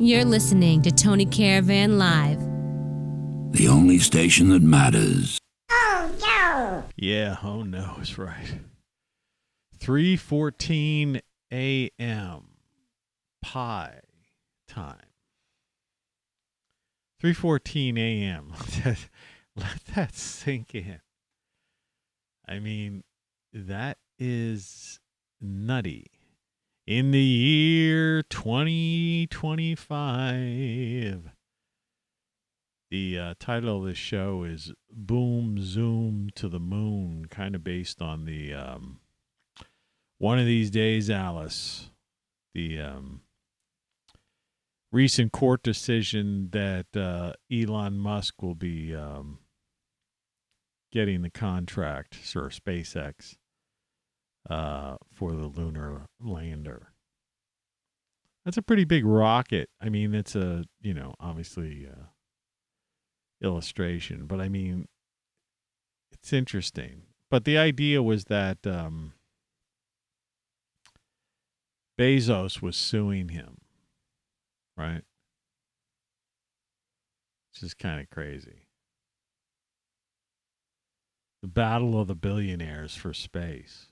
You're listening to Tony Caravan Live. The only station that matters. Oh, no. Yeah, oh no, is right. 3:14 a.m. pie time. 3:14 a.m. Let that sink in. I mean, that is nutty. In the year 2025, the title of this show is Boom Zoom to the Moon, kind of based on the One of These Days, Alice, the recent court decision that Elon Musk will be getting the contract for SpaceX for the lunar lander. That's a pretty big rocket. I mean, it's a, obviously illustration, but I mean, it's interesting. But the idea was that Bezos was suing him, right? Which is kind of crazy. The battle of the billionaires for space.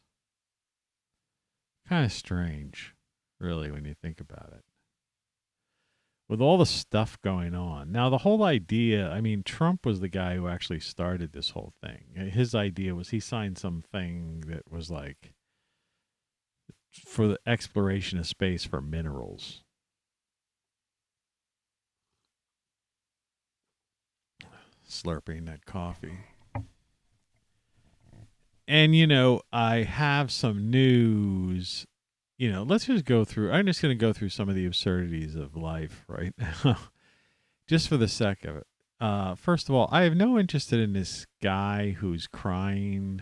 Kind of strange, really, when you think about it. With all the stuff going on. Now, the whole idea, I mean, Trump was the guy who actually started this whole thing. His idea was he signed something that was like for the exploration of space for minerals. Slurping that coffee. And, I have some news. Let's just go through. I'm just going to go through some of the absurdities of life right now, just for the sake of it. First of all, I have no interest in this guy who's crying.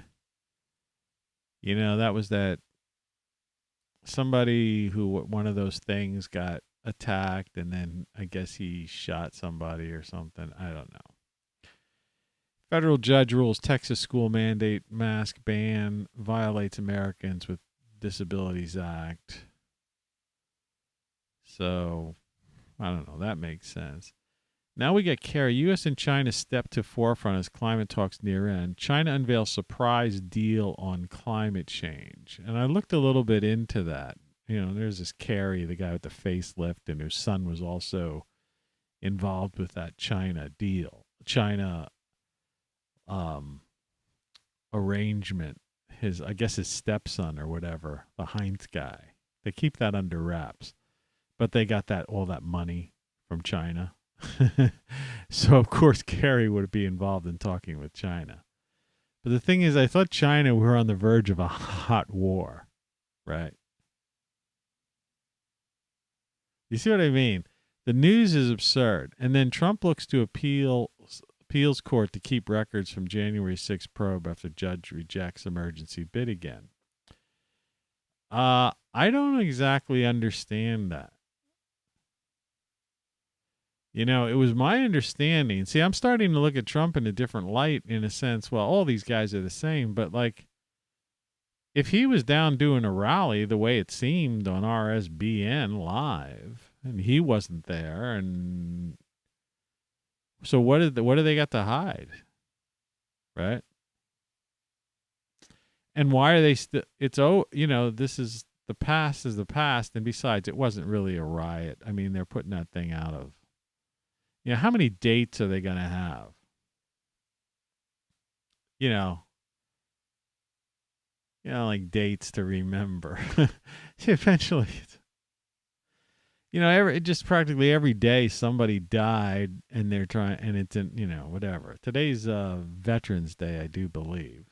That was that somebody who, one of those things got attacked, and then I guess he shot somebody or something. I don't know. Federal judge rules Texas school mandate mask ban violates Americans with Disabilities Act. So, I don't know. That makes sense. Now we get Kerry. U.S. and China step to forefront as climate talks near end. China unveils surprise deal on climate change. And I looked a little bit into that. There's this Kerry, the guy with the facelift, and whose son was also involved with that China deal. China arrangement. I guess his stepson or whatever, the Heinz guy. They keep that under wraps. But they got all that money from China. So, of course, Kerry would be involved in talking with China. But the thing is, I thought China were on the verge of a hot war, right? You see what I mean? The news is absurd. And then Trump looks to appeals court to keep records from January 6th probe after judge rejects emergency bid again. I don't exactly understand that. It was my understanding. See, I'm starting to look at Trump in a different light in a sense. Well, all these guys are the same, but like, if he was down doing a rally the way it seemed on RSBN live, and he wasn't there, and so what do they got to hide, right? And why are they still? This is the past is the past, and besides, it wasn't really a riot. I mean, they're putting that thing out of. How many dates are they going to have? Like dates to remember. Eventually, just practically every day somebody died, and they're trying, and it's in, whatever. Today's Veterans Day, I do believe.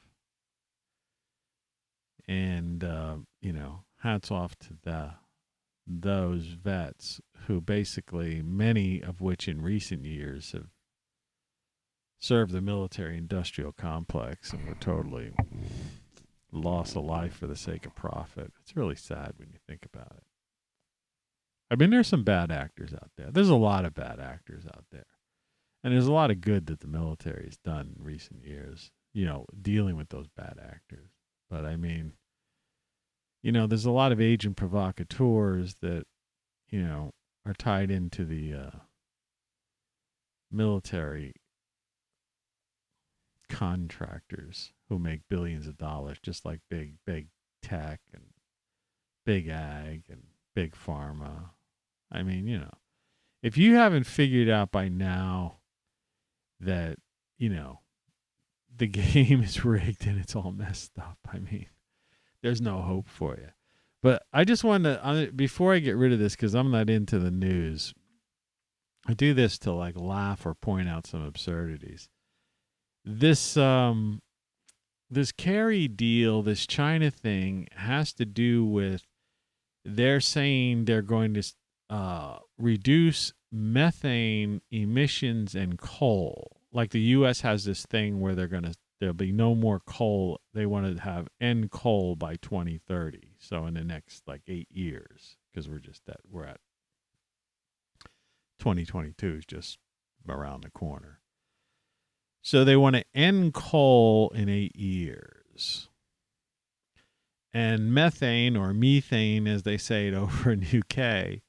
And, hats off to those vets who basically, many of which in recent years have served the military-industrial complex and were totally lost a life for the sake of profit. It's really sad when you think about it. I mean, there's some bad actors out there. There's a lot of bad actors out there. And there's a lot of good that the military has done in recent years, dealing with those bad actors. But I mean, there's a lot of agent provocateurs that, are tied into the military contractors who make billions of dollars, just like big tech and big ag and big pharma. I mean, if you haven't figured out by now that, the game is rigged and it's all messed up, I mean, there's no hope for you. But I just wanted to, before I get rid of this, because I'm not into the news, I do this to like laugh or point out some absurdities. This carry deal, this China thing, has to do with, they're saying they're going to reduce methane emissions and coal. Like the U.S. has this thing where there'll be no more coal. They want to have end coal by 2030. So in the next like 8 years, because we're at 2022 is just around the corner. So they want to end coal in 8 years. And methane, or methane as they say it over in UK,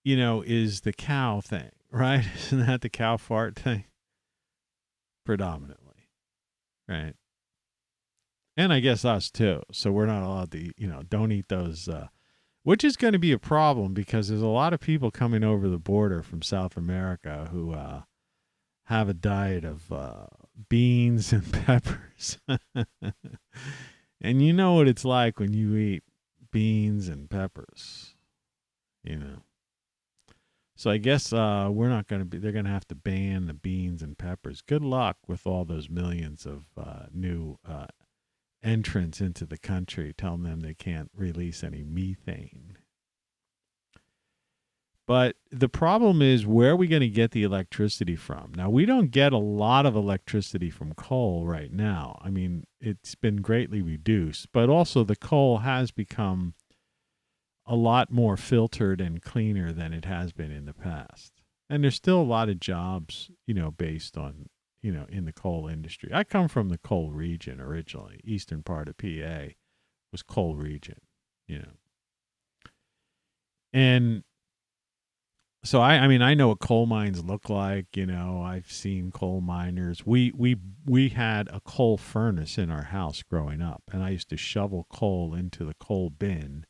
is the cow thing, right? Isn't that the cow fart thing? Predominantly, right? And I guess us too. So we're not allowed to, don't eat those, which is going to be a problem because there's a lot of people coming over the border from South America who have a diet of beans and peppers. And you know what it's like when you eat beans and peppers, So I guess they're going to have to ban the beans and peppers. Good luck with all those millions of new entrants into the country, telling them they can't release any methane. But the problem is, where are we going to get the electricity from? Now, we don't get a lot of electricity from coal right now. I mean, it's been greatly reduced, but also the coal has become a lot more filtered and cleaner than it has been in the past. And there's still a lot of jobs, based on, in the coal industry. I come from the coal region originally. Eastern part of PA was coal region, And so I know what coal mines look like. I've seen coal miners. We had a coal furnace in our house growing up, and I used to shovel coal into the coal bin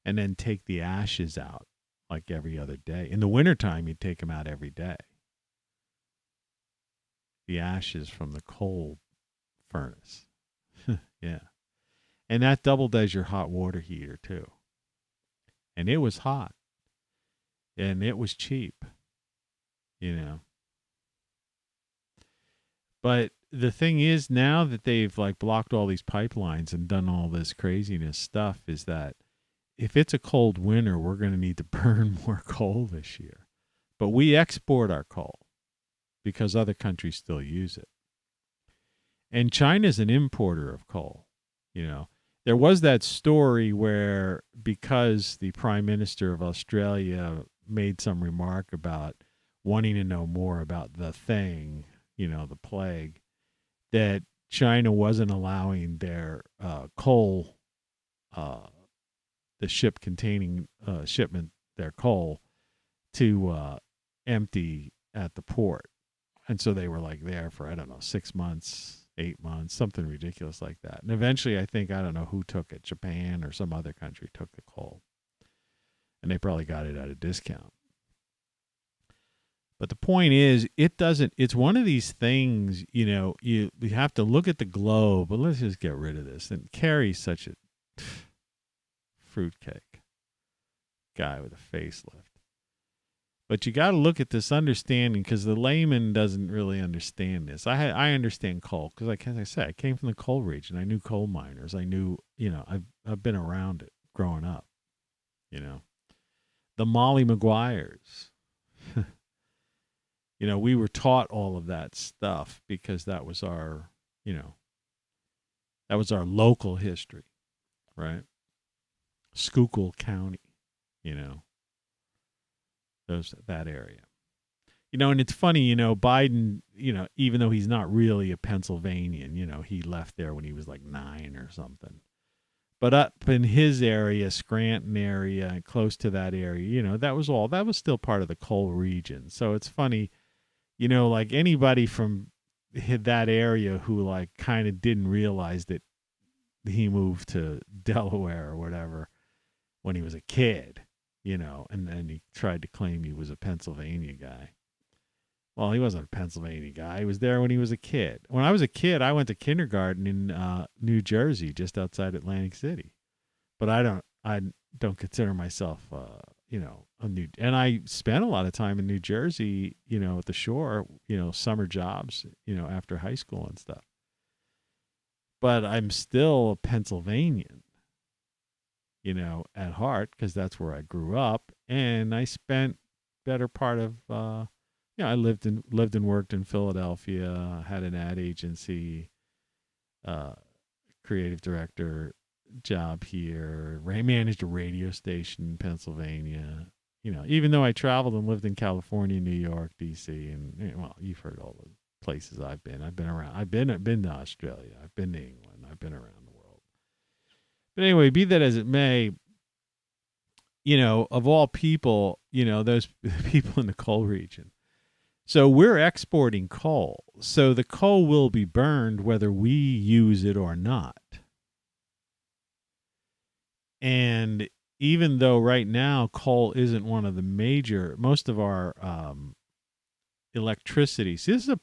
and then take the ashes out like every other day. In the wintertime, you'd take them out every day. The ashes from the coal furnace. Yeah. And that doubled as your hot water heater too. And it was hot. And it was cheap, But the thing is, now that they've like blocked all these pipelines and done all this craziness stuff, is that if it's a cold winter, we're going to need to burn more coal this year. But we export our coal because other countries still use it. And China's an importer of coal, There was that story where, because the Prime Minister of Australia made some remark about wanting to know more about the thing, the plague, that China wasn't allowing their coal, the ship containing shipment, their coal, to empty at the port. And so they were like there for, 6 months, 8 months, something ridiculous like that. And eventually, I don't know who took it, Japan or some other country took the coal. And they probably got it at a discount. But the point is, it's one of these things, you have to look at the globe, but let's just get rid of this. And Kerry's such a fruitcake guy with a facelift. But you got to look at this understanding, because the layman doesn't really understand this. I understand coal because, as I said, I came from the coal region. I knew coal miners. I knew, I've been around it growing up. The Molly Maguires. We were taught all of that stuff because that was our, that was our local history, right? Schuylkill County, that area. And it's funny, Biden, even though he's not really a Pennsylvanian, he left there when he was like 9 or something. But up in his area, Scranton area, and close to that area, that was still part of the coal region. So it's funny, like anybody from that area who like kind of didn't realize that he moved to Delaware or whatever when he was a kid, and then he tried to claim he was a Pennsylvania guy. Well, he wasn't a Pennsylvania guy. He was there when he was a kid. When I was a kid, I went to kindergarten in New Jersey, just outside Atlantic City. But I don't consider myself, a new. And I spent a lot of time in New Jersey, at the shore, summer jobs, after high school and stuff. But I'm still a Pennsylvanian, at heart, because that's where I grew up, and I spent better part of. I lived and worked in Philadelphia, had an ad agency, creative director job here, managed a radio station in Pennsylvania. Even though I traveled and lived in California, New York, DC, and well, you've heard all the places I've been. I've been around. I've been to Australia. I've been to England. I've been around the world. But anyway, be that as it may, of all people, those people in the coal region. So we're exporting coal. So the coal will be burned whether we use it or not. And even though right now coal isn't one of the most of our electricity. See, this is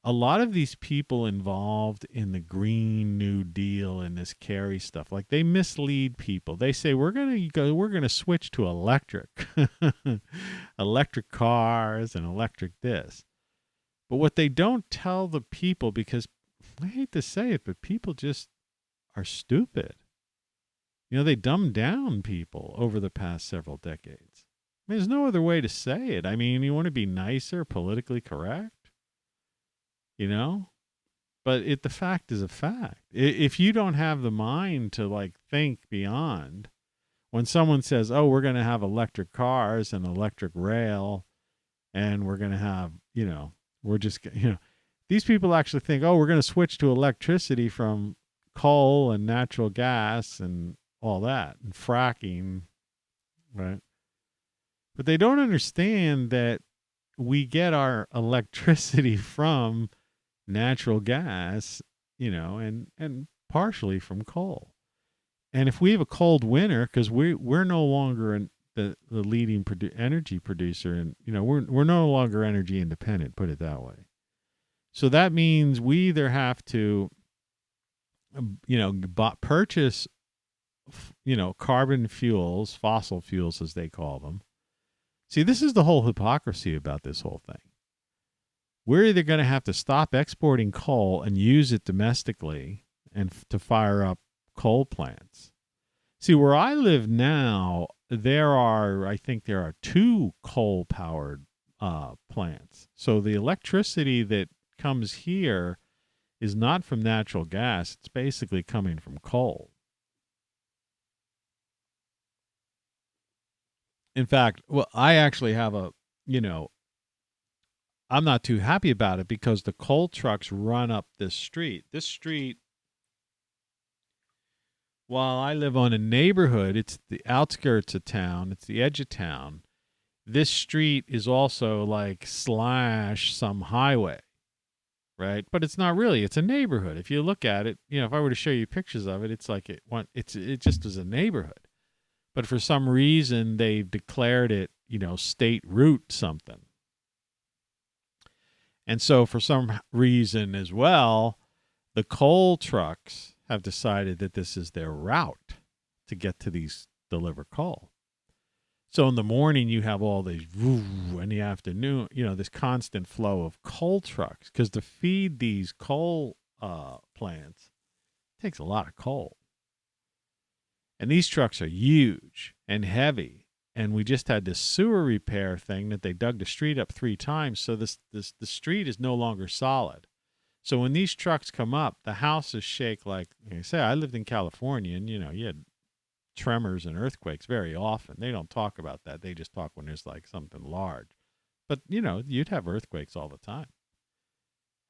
a lot of these people involved in the Green New Deal and this Kerry stuff, like they mislead people. They say we're gonna switch to electric, electric cars and electric this. But what they don't tell the people, because I hate to say it, but people just are stupid. They dumbed down people over the past several decades. I mean, there's no other way to say it. I mean, you want to be nicer, politically correct? But the fact is a fact. If you don't have the mind to like think beyond, when someone says, oh, we're going to have electric cars and electric rail, and we're going to have, we're just, these people actually think, oh, we're going to switch to electricity from coal and natural gas and all that and fracking, right? But they don't understand that we get our electricity from natural gas, and partially from coal. And if we have a cold winter, because we're no longer the leading energy producer, and we're no longer energy independent, put it that way. So that means we either have to purchase carbon fuels, fossil fuels as they call them. See, this is the whole hypocrisy about this whole thing. We're either going to have to stop exporting coal and use it domestically and to fire up coal plants. See, where I live now, I think there are 2 coal-powered plants. So the electricity that comes here is not from natural gas. It's basically coming from coal. In fact, well, I actually have I'm not too happy about it because the coal trucks run up this street. This street, while I live on a neighborhood, it's the outskirts of town, it's the edge of town. This street is also like / some highway, right? But it's not really. It's a neighborhood. If you look at it, if I were to show you pictures of it, it's like it just is a neighborhood. But for some reason, they've declared it, state route something. And so for some reason as well, the coal trucks have decided that this is their route to get to these deliver coal. So in the morning, you have all these, in the afternoon, this constant flow of coal trucks, because to feed these coal plants takes a lot of coal. And these trucks are huge and heavy. And we just had this sewer repair thing that they dug the street up 3 times. So the street is no longer solid. So when these trucks come up, the houses shake like I say, I lived in California, and you had tremors and earthquakes very often. They don't talk about that. They just talk when there's like something large. But you'd have earthquakes all the time.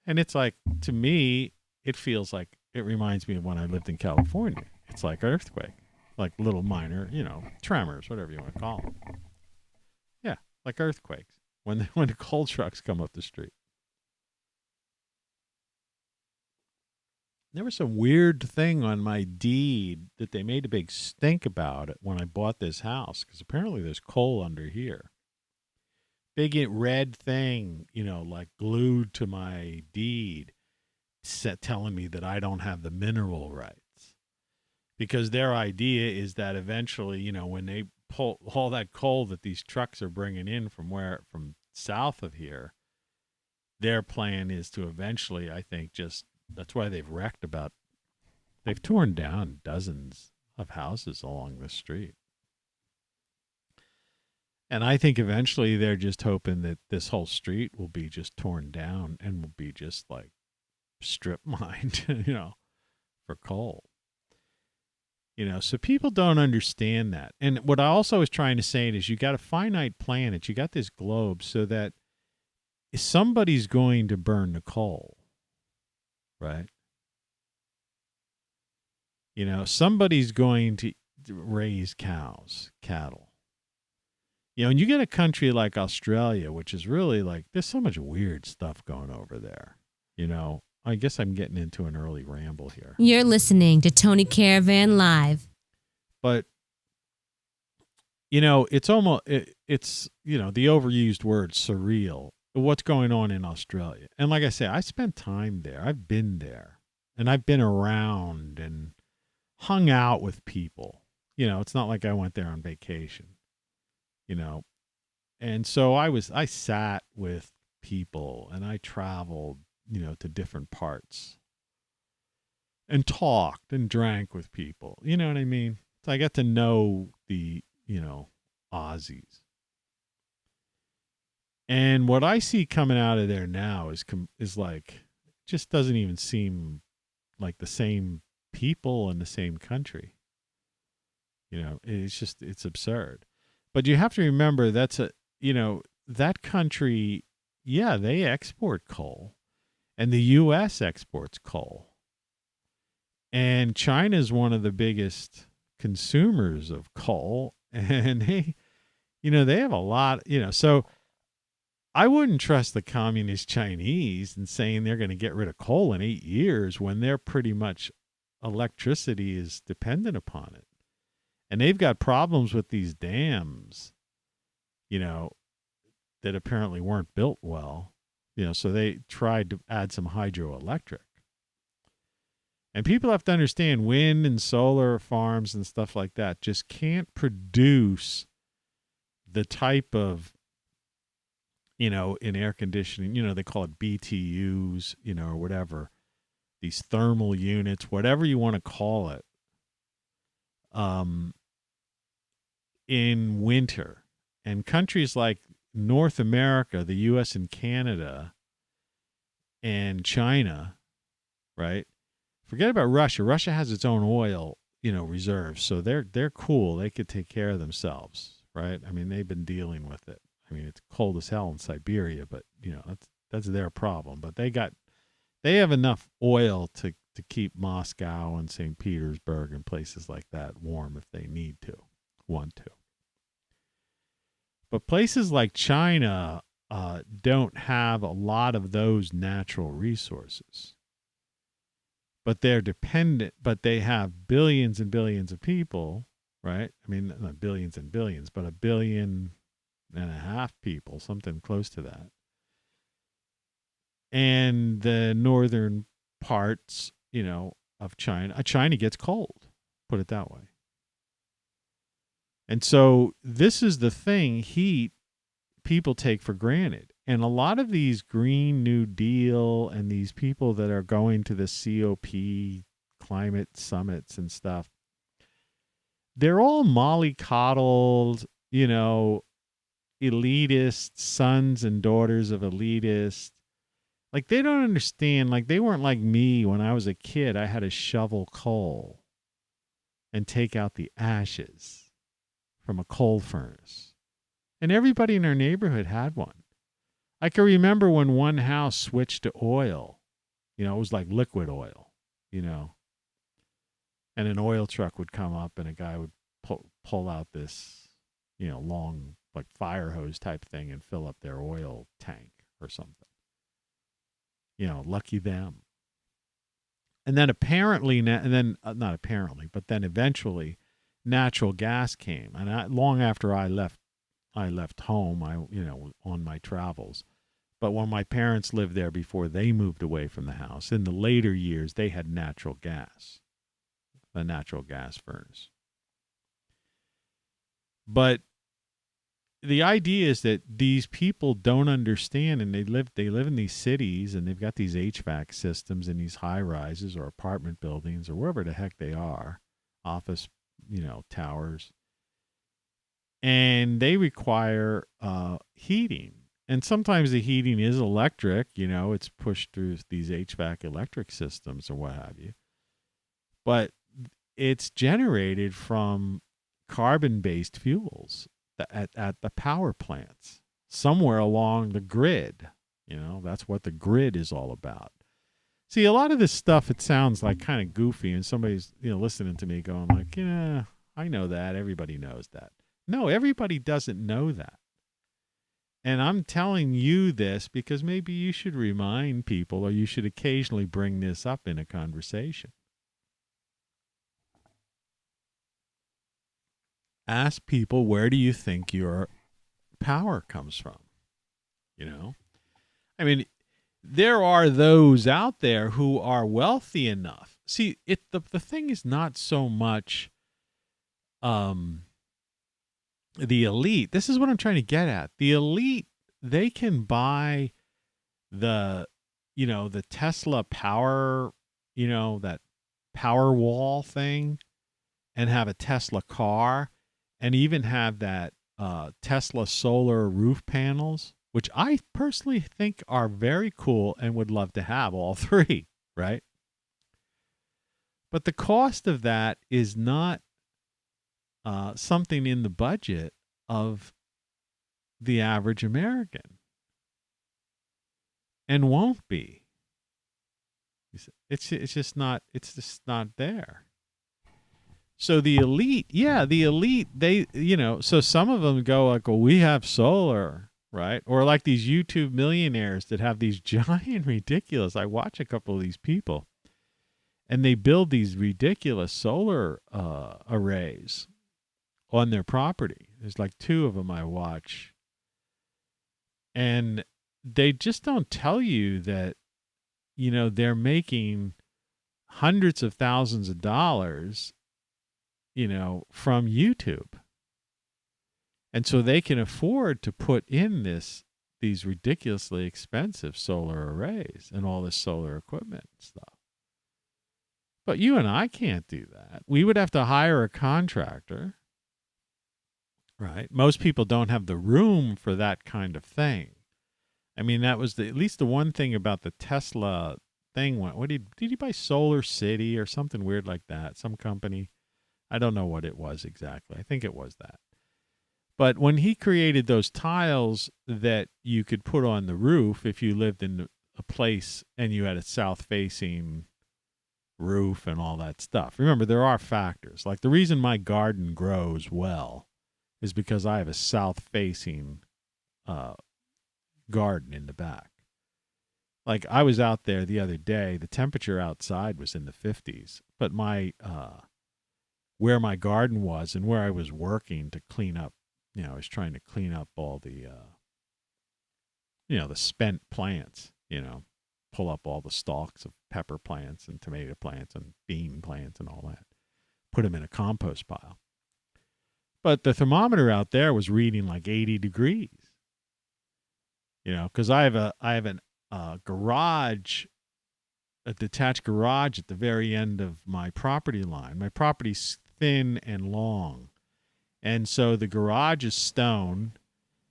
And it's like, to me, it feels like it reminds me of when I lived in California. It's like earthquake, like little minor, tremors, whatever you want to call them. Yeah, like earthquakes when the coal trucks come up the street. There was some weird thing on my deed that they made a big stink about it when I bought this house, because apparently there's coal under here. Big red thing, like glued to my deed, telling me that I don't have the mineral rights. Because their idea is that eventually, when they pull all that coal that these trucks are bringing in from south of here, their plan is to eventually, I think, that's why they've torn down dozens of houses along the street. And I think eventually they're just hoping that this whole street will be just torn down and will be just like strip mined, for coal. So people don't understand that. And what I also was trying to say is you got a finite planet, you got this globe, so that somebody's going to burn the coal, right? Somebody's going to raise cattle. And you get a country like Australia, which is really like, there's so much weird stuff going over there. I guess I'm getting into an early ramble here. You're listening to Tony Caravan Live. But, it's almost, it's the overused word surreal, what's going on in Australia. And like I say, I spent time there. I've been there. And I've been around and hung out with people. It's not like I went there on vacation. And so I sat with people and I traveled, to different parts and talked and drank with people. You know what I mean? So I got to know the, Aussies. And what I see coming out of there now is like, just doesn't even seem like the same people in the same country. It's absurd. But you have to remember that country, yeah, they export coal. And the U.S. exports coal. And China is one of the biggest consumers of coal. And they have a lot, so I wouldn't trust the communist Chinese in saying they're going to get rid of coal in 8 years when they're pretty much electricity is dependent upon it. And they've got problems with these dams, that apparently weren't built well. So they tried to add some hydroelectric. And people have to understand wind and solar farms and stuff like that just can't produce the type of, in air conditioning, they call it BTUs, or whatever, these thermal units, whatever you want to call it, in winter. And countries like North America, the U.S. and Canada, and China, right? Forget about Russia. Russia has its own oil, reserves, so they're cool. They could take care of themselves, right? I mean, they've been dealing with it. I mean, it's cold as hell in Siberia, but that's their problem. But they have enough oil to keep Moscow and St. Petersburg and places like that warm if they want to. But places like China don't have a lot of those natural resources. But they're dependent, but they have billions and billions of people, right? I mean, not billions and billions, but 1.5 billion people, something close to that. And the northern parts, of China gets cold, put it that way. And so this is the thing, heat, people take for granted. And a lot of these Green New Deal and these people that are going to the COP climate summits and stuff, they're all mollycoddled, elitist sons and daughters of elitists. Like, they don't understand. Like, they weren't like me when I was a kid. I had to shovel coal and take out the ashes from a coal furnace. And everybody in our neighborhood had one. I can remember when one house switched to oil. It was like liquid oil, and an oil truck would come up and a guy would pull out this, long like fire hose type thing and fill up their oil tank or something. Lucky them. And then apparently, not apparently, but then eventually, natural gas came, and long after I left home, on my travels. But when my parents lived there before they moved away from the house, in the later years, they had natural gas, a natural gas furnace. But the idea is that these people don't understand, and they live in these cities, and they've got these HVAC systems in these high rises or apartment buildings or wherever the heck they are, office, towers, and they require heating. And sometimes the heating is electric, it's pushed through these HVAC electric systems or what have you. But it's generated from carbon-based fuels at the power plants somewhere along the grid. That's what the grid is all about. See, a lot of this stuff, it sounds like kind of goofy, and somebody's listening to me going like, yeah, I know that. Everybody knows that. No, everybody doesn't know that. And I'm telling you this because maybe you should remind people, or you should occasionally bring this up in a conversation. Ask people, where do you think your power comes from? I mean, there are those out there who are wealthy enough. See, the thing is not so much the elite. This is what I'm trying to get at. The elite, they can buy the Tesla power, that power wall thing, and have a Tesla car, and even have that Tesla solar roof panels, which I personally think are very cool and would love to have all three, right? But the cost of that is not something in the budget of the average American, and won't be. It's just not there. So the elite, they, so some of them go like, well, we have solar, right? Or like these YouTube millionaires that have these giant ridiculous, I watch a couple of these people, and they build these ridiculous solar arrays on their property. There's like two of them I watch. And they just don't tell you that, they're making hundreds of thousands of dollars, from YouTube. And so they can afford to put in these ridiculously expensive solar arrays and all this solar equipment and stuff. But you and I can't do that. We would have to hire a contractor. Right. Most people don't have the room for that kind of thing. I mean, that was at least the one thing about the Tesla thing. What did he buy? Solar City or something weird like that? Some company. I don't know what it was exactly. I think it was that. But when he created those tiles that you could put on the roof if you lived in a place and you had a south-facing roof and all that stuff. Remember, there are factors. Like the reason my garden grows well is because I have a south-facing garden in the back. Like I was out there the other day, the temperature outside was in the 50s, but my where my garden was and where I was working to clean up, I was trying to clean up all the the spent plants, pull up all the stalks of pepper plants and tomato plants and bean plants and all that, put them in a compost pile. But the thermometer out there was reading like 80 degrees. Because I have a garage, a detached garage at the very end of my property line. My property's thin and long. And so the garage is stone.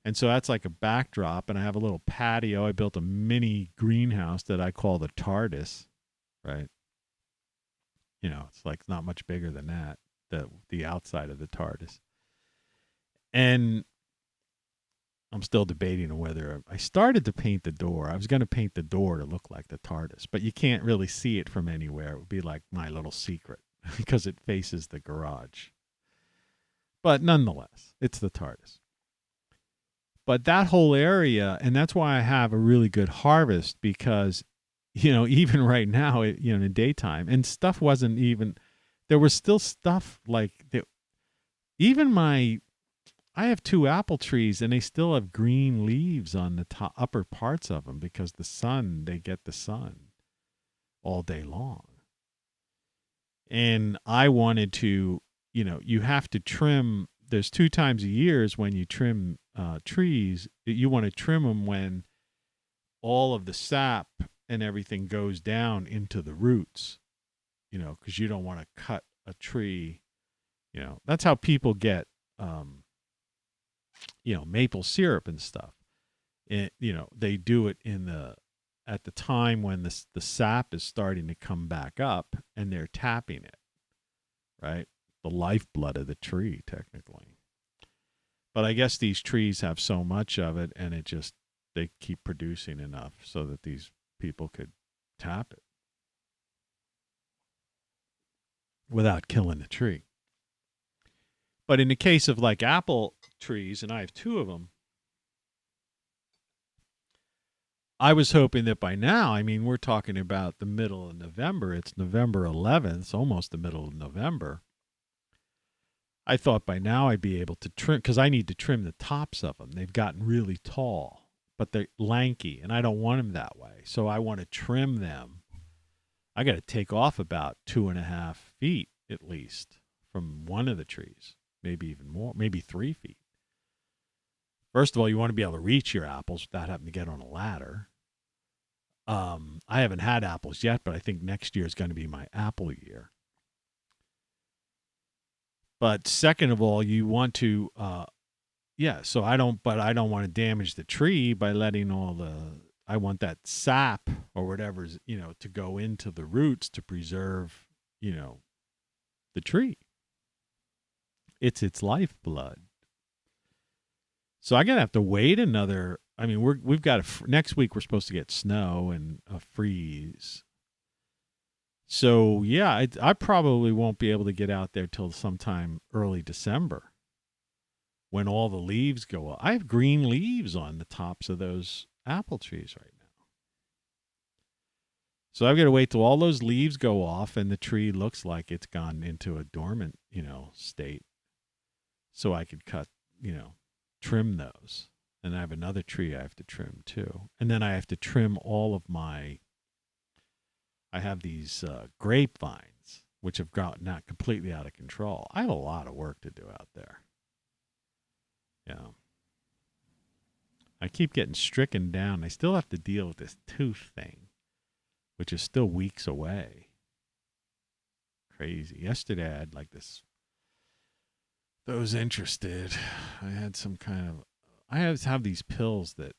And so that's like a backdrop. And I have a little patio. I built a mini greenhouse that I call the TARDIS, right? It's like not much bigger than that, the outside of the TARDIS. And I'm still debating on whether I started to paint the door. I was going to paint the door to look like the TARDIS, but you can't really see it from anywhere. It would be like my little secret, because it faces the garage. But nonetheless, it's the TARDIS. But that whole area, and that's why I have a really good harvest, because, even right now, in the daytime, and stuff wasn't even, there was still stuff like, even I have 2 apple trees and they still have green leaves on the top, upper parts of them, because they get the sun all day long. And I wanted to, you have to trim. There's 2 times a year when you trim trees. You want to trim them when all of the sap and everything goes down into the roots, because you don't want to cut a tree. That's how people get, maple syrup and stuff. They do it at the time when the sap is starting to come back up, and they're tapping it, right? The lifeblood of the tree, technically. But I guess these trees have so much of it, and they keep producing enough so that these people could tap it without killing the tree. But in the case of like apple trees, and I have 2 of them, I was hoping that by now, we're talking about the middle of November. It's November 11th, almost the middle of November. I thought by now I'd be able to trim, because I need to trim the tops of them. They've gotten really tall, but they're lanky, and I don't want them that way. So I want to trim them. I got to take off about 2.5 feet at least from one of the trees, maybe even more, maybe 3 feet. First of all, you want to be able to reach your apples without having to get on a ladder. I haven't had apples yet, but I think next year is going to be my apple year. But second of all, you want to, so I don't want to damage the tree by letting I want that sap or whatever's, to go into the roots to preserve, the tree. It's its lifeblood. So I'm going to have to wait another, we've got next week we're supposed to get snow and a freeze. So, yeah, I probably won't be able to get out there till sometime early December when all the leaves go up. I have green leaves on the tops of those apple trees right now. So I've got to wait till all those leaves go off and the tree looks like it's gone into a dormant, state. So I could trim those. And I have another tree I have to trim too. And then I have to trim all of I have these grapevines, which have gotten not completely out of control. I have a lot of work to do out there. I keep getting stricken down. I still have to deal with this tooth thing, which is still weeks away. Crazy. Yesterday I had those interested, I had some kind of, I have these pills that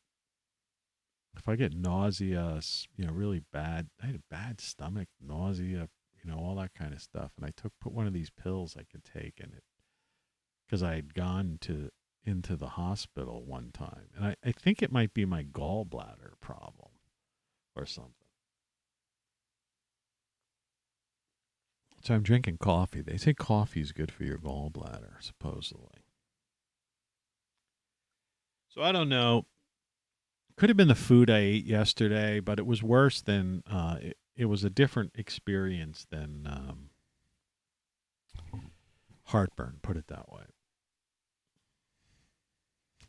if I get nausea, really bad, I had a bad stomach, nausea, all that kind of stuff. And I put one of these pills I could take in it because I had gone into the hospital one time. And I think it might be my gallbladder problem or something. So I'm drinking coffee. They say coffee is good for your gallbladder, supposedly. So I don't know. Could have been the food I ate yesterday, but it was worse than, it was a different experience than heartburn, put it that way.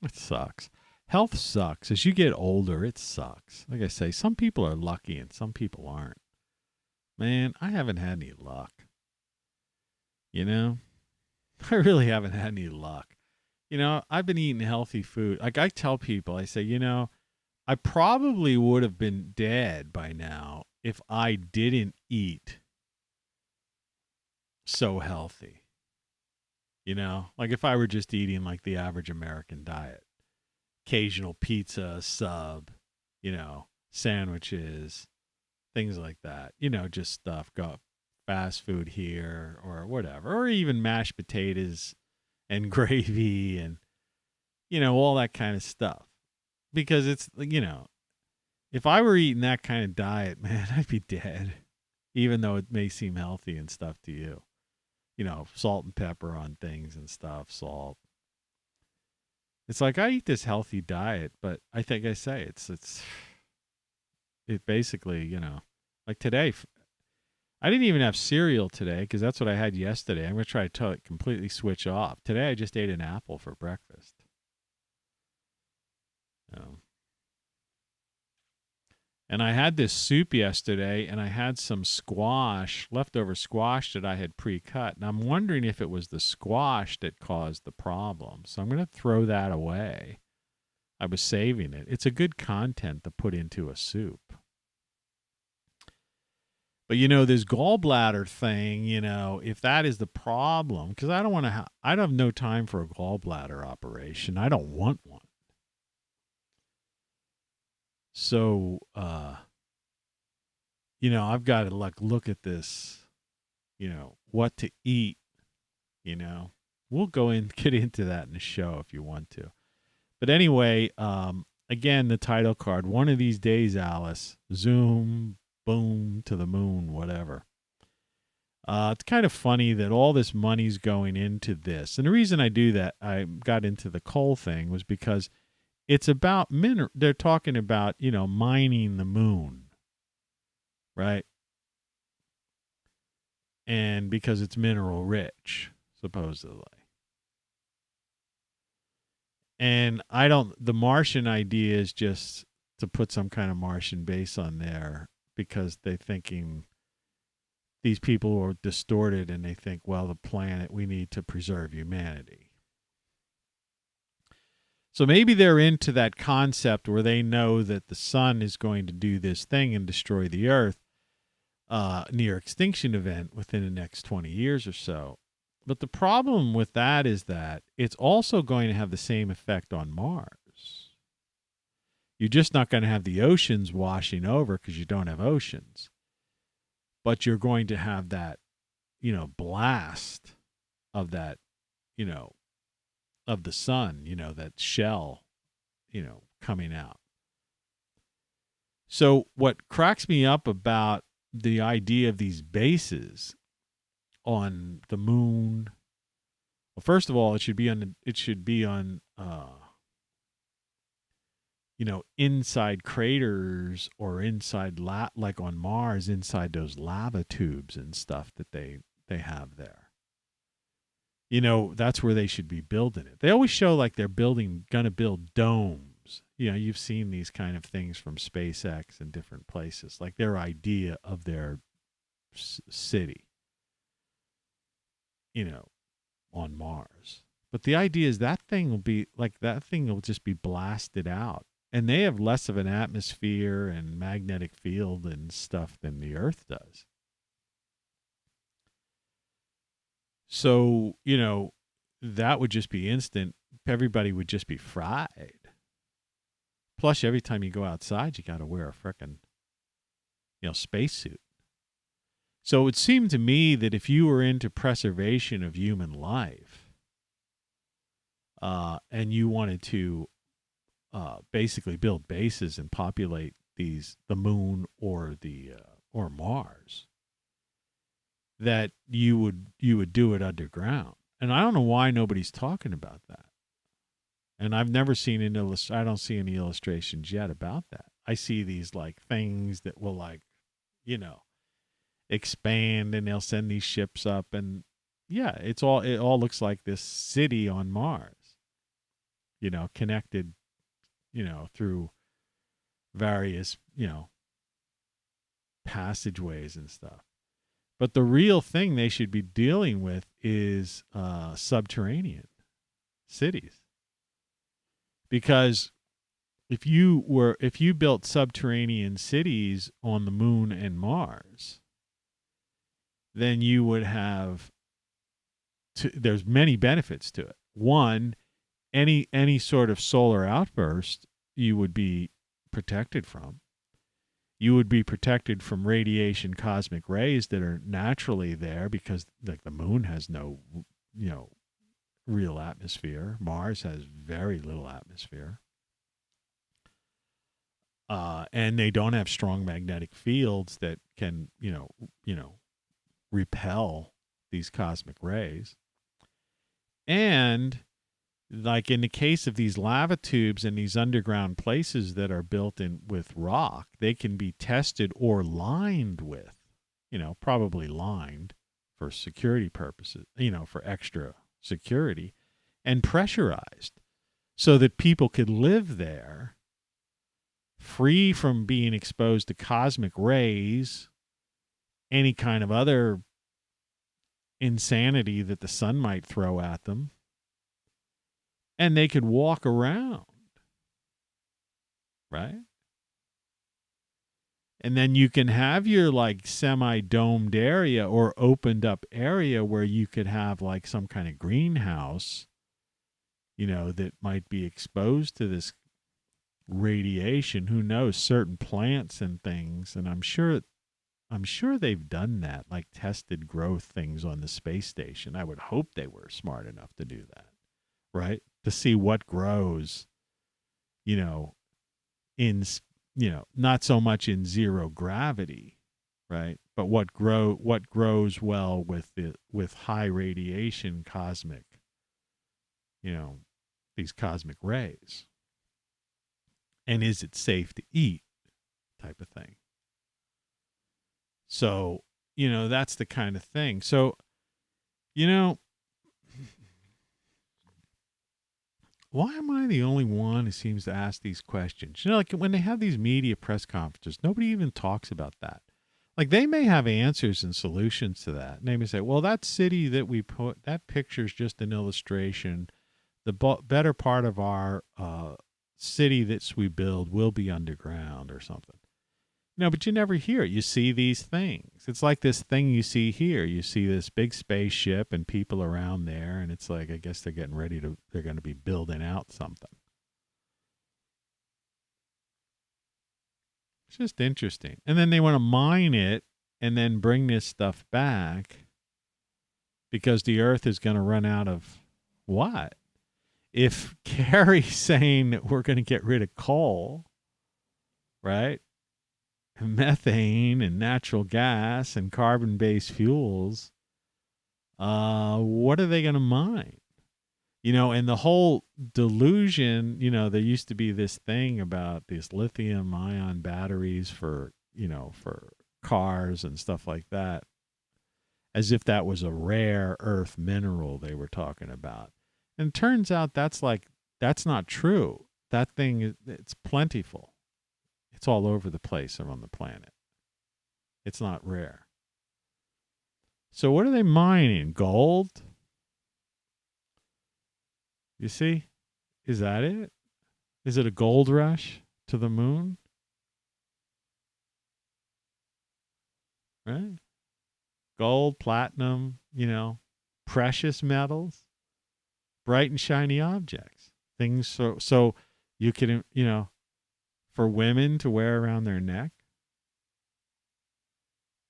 It sucks. Health sucks. As you get older, it sucks. Like I say, some people are lucky and some people aren't. Man, I haven't had any luck. I really haven't had any luck. I've been eating healthy food. Like I tell people, I say, I probably would have been dead by now if I didn't eat so healthy. Like if I were just eating like the average American diet, occasional pizza, sub, sandwiches, things like that, just stuff, go fast food here or whatever, or even mashed potatoes and gravy and, all that kind of stuff. Because it's, if I were eating that kind of diet, man, I'd be dead. even though it may seem healthy and stuff to you. You know, salt and pepper on things and stuff, salt. It's like I eat this healthy diet, but I think I say it basically, you know, like today, I didn't even have cereal today because that's what I had yesterday. I'm going to try to completely switch off. Today I just ate an apple for breakfast. And I had this soup yesterday, and I had some squash, leftover squash that I had pre-cut. And I'm wondering if it was the squash that caused the problem. So I'm going to throw that away. I was saving it. It's a good content to put into a soup. But, you know, this gallbladder thing, you know, if that is the problem, because I don't want to I don't have no time for a gallbladder operation. I don't want one. So, you know, I've got to like look at this, you know, what to eat, you know. We'll get into that in the show if you want to. But anyway, again, the title card, one of these days, Alice, zoom, boom, to the moon, whatever. It's kind of funny that all this money's going into this. And the reason I do that, I got into the coal thing, was because it's about they're talking about, you know, mining the moon, right? And because it's mineral rich, supposedly. And the Martian idea is just to put some kind of Martian base on there because they're thinking these people are distorted and they think, well, the planet, we need to preserve humanity. So maybe they're into that concept where they know that the sun is going to do this thing and destroy the earth, near extinction event within the next 20 years or so. But the problem with that is that it's also going to have the same effect on Mars. You're just not going to have the oceans washing over because you don't have oceans. But you're going to have that, you know, blast of that, you know, of the sun, you know, that shell, you know, coming out. So what cracks me up about the idea of these bases on the moon, well, first of all, it should be on you know, inside craters or inside like on Mars, inside those lava tubes and stuff that they have there. You know, that's where they should be building it. They always show like they're gonna build domes. You know, you've seen these kind of things from SpaceX and different places, like their idea of their city, you know, on Mars. But the idea is that thing will just be blasted out. And they have less of an atmosphere and magnetic field and stuff than the Earth does. So, you know, that would just be instant. Everybody would just be fried. Plus, every time you go outside, you got to wear a frickin', you know, spacesuit. So it would seem to me that if you were into preservation of human life, and you wanted to basically build bases and populate the moon or or Mars, that you would do it underground. And I don't know why nobody's talking about that. And I've never seen I don't see any illustrations yet about that. I see these like things that will like, you know, expand and they'll send these ships up and yeah, it all looks like this city on Mars, you know, connected, you know, through various, you know, passageways and stuff. But the real thing they should be dealing with is subterranean cities. Because if you built subterranean cities on the moon and Mars, then you would have there's many benefits to it. One, any sort of solar outburst you would be protected from. You would be protected from radiation, cosmic rays that are naturally there because like the moon has no, you know, real atmosphere. Mars has very little atmosphere. And they don't have strong magnetic fields that can, repel these cosmic rays. And like in the case of these lava tubes and these underground places that are built in with rock, they can be tested or lined with, probably lined for security purposes, for extra security, and pressurized so that people could live there free from being exposed to cosmic rays, any kind of other insanity that the sun might throw at them, and they could walk around, right? And then you can have your like semi-domed area or opened up area where you could have like some kind of greenhouse, that might be exposed to this radiation. Who knows, certain plants and things. And I'm sure they've done that, like tested growth things on the space station. I would hope they were smart enough to do that, right? To see what grows, in, not so much in zero gravity, right? But what grows well with high radiation cosmic, these cosmic rays. And is it safe to eat, type of thing. So, that's the kind of thing. So, why am I the only one who seems to ask these questions? Like when they have these media press conferences, nobody even talks about that. Like they may have answers and solutions to that. And they may say, well, that city that we put, that picture is just an illustration. The better part of our city that we build will be underground or something. But you never hear it. You see these things. It's like this thing you see here. You see this big spaceship and people around there, and it's like, I guess they're going to be building out something. It's just interesting. And then they want to mine it and then bring this stuff back because the earth is going to run out of what? If Kerry's saying that we're going to get rid of coal, right? Methane and natural gas and carbon-based fuels, what are they going to mine? And the whole delusion, there used to be this thing about these lithium ion batteries for cars and stuff like that, as if that was a rare earth mineral they were talking about. And it turns out that's not true. That thing, it's plentiful. It's all over the place around the planet. It's not rare. So what are they mining? Gold? You see? Is that it? Is it a gold rush to the moon? Right? Gold, platinum, precious metals, bright and shiny objects. Things so you can, for women to wear around their neck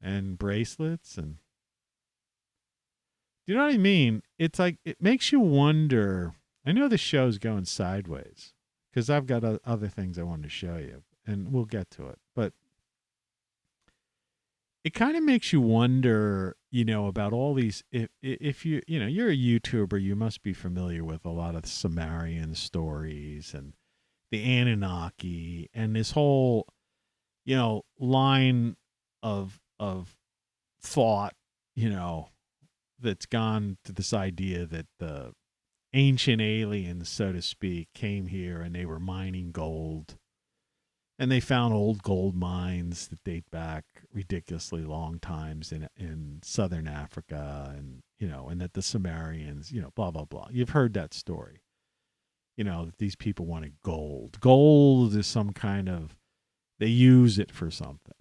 and bracelets. And do you know what I mean? It's like, it makes you wonder. I know the show's going sideways because I've got other things I wanted to show you, and we'll get to it. But it kind of makes you wonder, about all these. If you're a YouTuber, you must be familiar with a lot of Sumerian stories and the Anunnaki and this whole, line of thought, that's gone to this idea that the ancient aliens, so to speak, came here and they were mining gold. And they found old gold mines that date back ridiculously long times in southern Africa, and and that the Sumerians, blah blah blah. You've heard that story. That these people wanted gold. Gold is some kind of, they use it for something.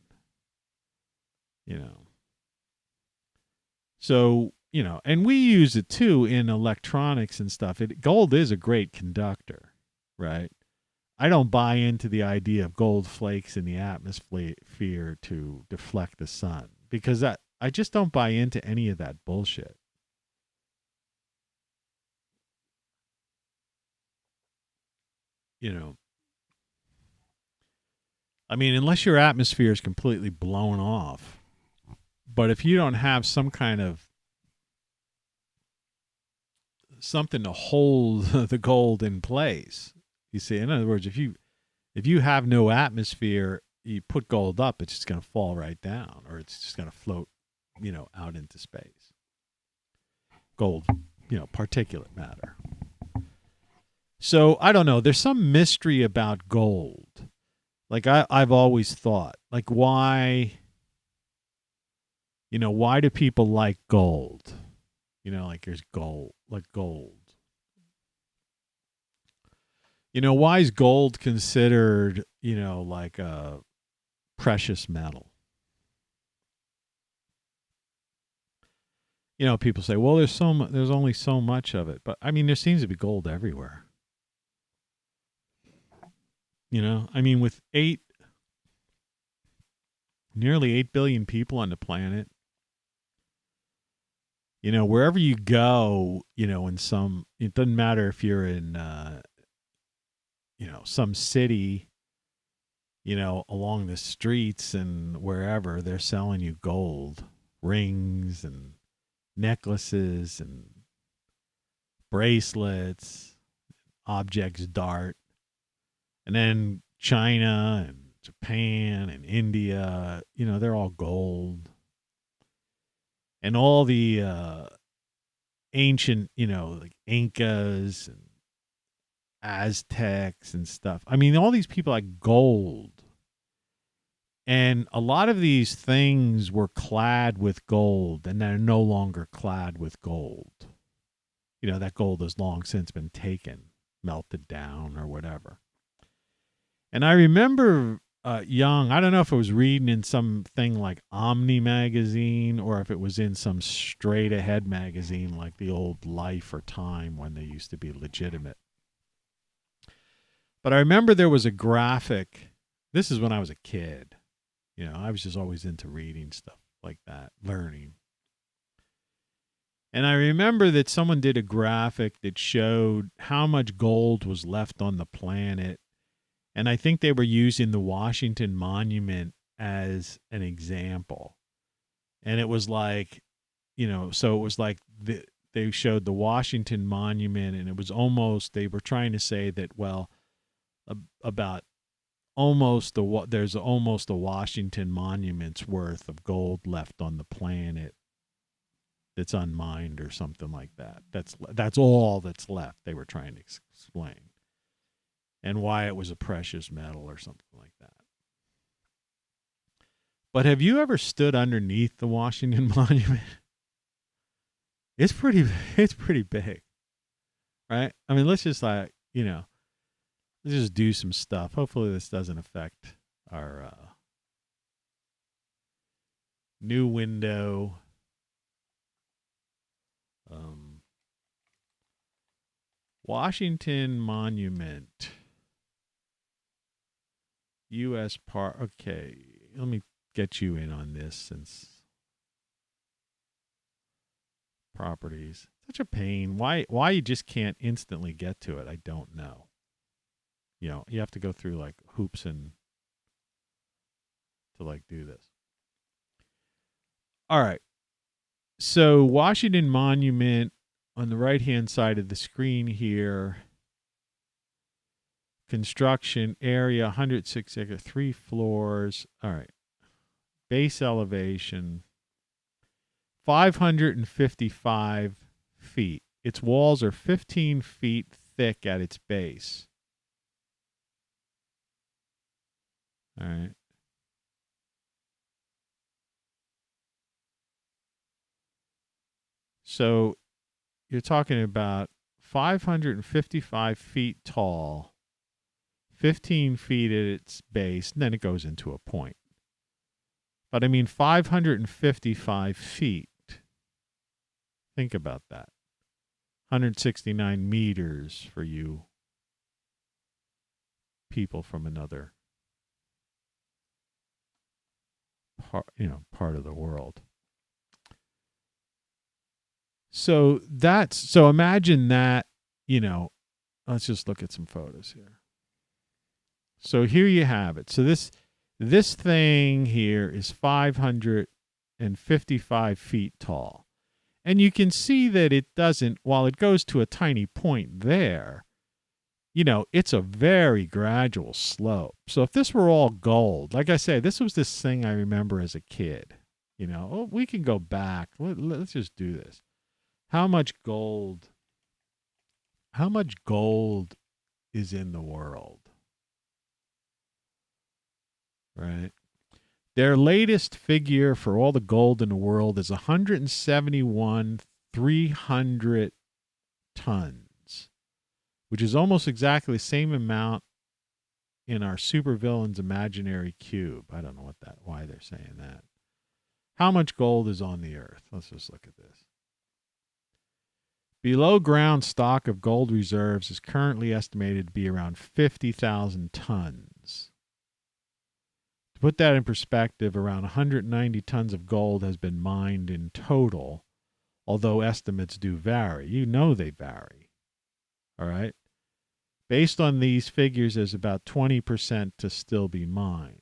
So, and we use it too in electronics and stuff. Gold is a great conductor, right? I don't buy into the idea of gold flakes in the atmosphere to deflect the sun, because I just don't buy into any of that bullshit. I mean, unless your atmosphere is completely blown off. But if you don't have some kind of something to hold the gold in place, you see, in other words, if you have no atmosphere, you put gold up, it's just going to fall right down, or it's just going to float, out into space. Gold, particulate matter. So I don't know. There's some mystery about gold. Like I've always thought, like why do people like gold? Like there's gold, like gold. Why is gold considered, like a precious metal? People say, well, there's only so much of it. But I mean, there seems to be gold everywhere. With nearly 8 billion people on the planet, wherever you go, it doesn't matter if you're in, some city, along the streets and wherever, they're selling you gold, rings and necklaces and bracelets, objects dart. And then China and Japan and India, they're all gold. And all the ancient, like Incas and Aztecs and stuff. I mean, all these people like gold. And a lot of these things were clad with gold, and they're no longer clad with gold. That gold has long since been taken, melted down or whatever. And I remember young, I don't know if it was reading in something like Omni magazine or if it was in some straight ahead magazine like the old Life or Time when they used to be legitimate. But I remember there was a graphic. This is when I was a kid. I was just always into reading stuff like that, learning. And I remember that someone did a graphic that showed how much gold was left on the planet. And I think they were using the Washington Monument as an example. And it was like, so it was like they showed the Washington Monument, and it was almost, they were trying to say that, well, about there's almost a Washington Monument's worth of gold left on the planet that's unmined or something like that. That's all that's left, they were trying to explain. And why it was a precious metal or something like that. But have you ever stood underneath the Washington Monument? It's pretty big, right? I mean, let's just let's just do some stuff. Hopefully this doesn't affect our new window. Washington Monument. U.S. Park. Okay, let me get you in on this since properties. Such a pain. Why you just can't instantly get to it, I don't know. You have to go through like hoops and to like do this. All right. So Washington Monument on the right-hand side of the screen here. Construction area, 106 acres, 3 floors. All right. Base elevation, 555 feet. Its walls are 15 feet thick at its base. All right. So you're talking about 555 feet tall, 15 feet at its base, and then it goes into a point. But I mean, 555 feet. Think about that. 169 meters for you people from another part of the world. So imagine that, let's just look at some photos here. So here you have it. So this This thing here is 555 feet tall. And you can see that it doesn't, while it goes to a tiny point there, it's a very gradual slope. So if this were all gold, like I say, this was this thing I remember as a kid. We can go back. Let's just do this. How much gold is in the world? Right? Their latest figure for all the gold in the world is 171,300 tons, which is almost exactly the same amount in our supervillain's imaginary cube. I don't know why they're saying that. How much gold is on the earth? Let's just look at this. Below ground stock of gold reserves is currently estimated to be around 50,000 tons. To put that in perspective, around 190 tons of gold has been mined in total, although estimates do vary. They vary. All right? Based on these figures, there's about 20% to still be mined.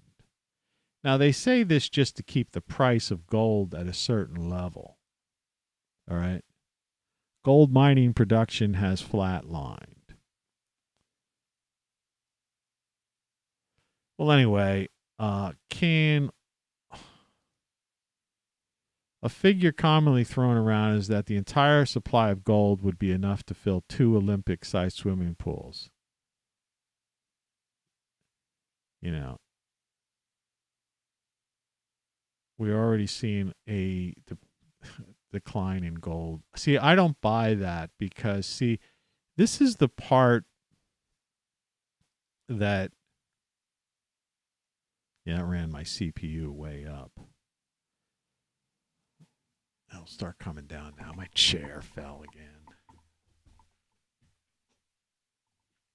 Now, they say this just to keep the price of gold at a certain level. All right? Gold mining production has flatlined. Well, anyway, a figure commonly thrown around is that the entire supply of gold would be enough to fill 2 Olympic-sized swimming pools. We're already seeing a decline in gold. See, I don't buy that because, this is the part that, that ran my CPU way up. It'll start coming down now. My chair fell again.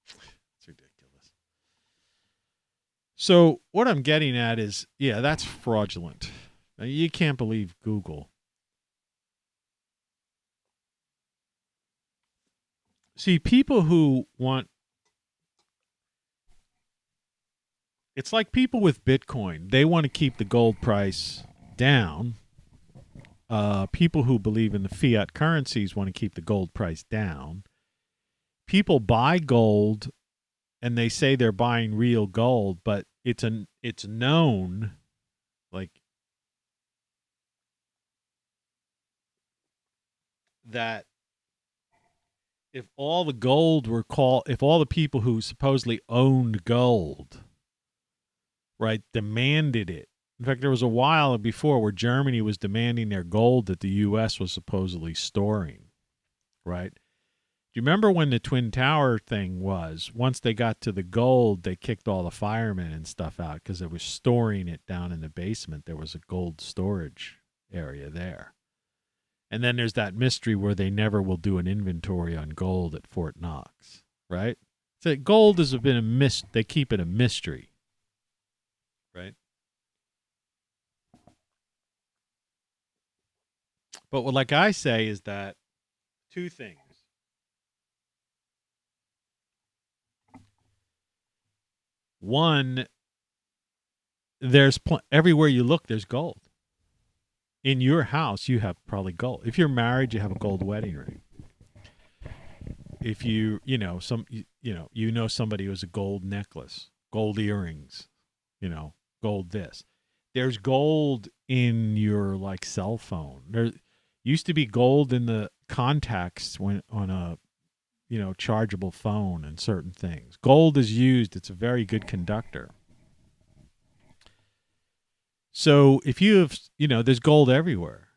It's ridiculous. So what I'm getting at is, that's fraudulent. Now, you can't believe Google. See, people who want, it's like people with Bitcoin. They want to keep the gold price down. People who believe in the fiat currencies want to keep the gold price down. People buy gold and they say they're buying real gold, but it's known, like, that if all the people who supposedly owned gold, right, demanded it. In fact, there was a while before where Germany was demanding their gold that the U.S. was supposedly storing, right? Do you remember when the Twin Tower thing was? Once they got to the gold, they kicked all the firemen and stuff out because they were storing it down in the basement. There was a gold storage area there. And then there's that mystery where they never will do an inventory on gold at Fort Knox, right? So gold has been they keep it a mystery, right? But what, like I say, is that 2 things. One, there's everywhere you look, there's gold. In your house, you have probably gold. If you're married, you have a gold wedding ring. If somebody who has a gold necklace, gold earrings, gold this. There's gold in your cell phone. There used to be gold in the contacts on a chargeable phone and certain things. Gold is used. It's a very good conductor. So if you have, there's gold everywhere.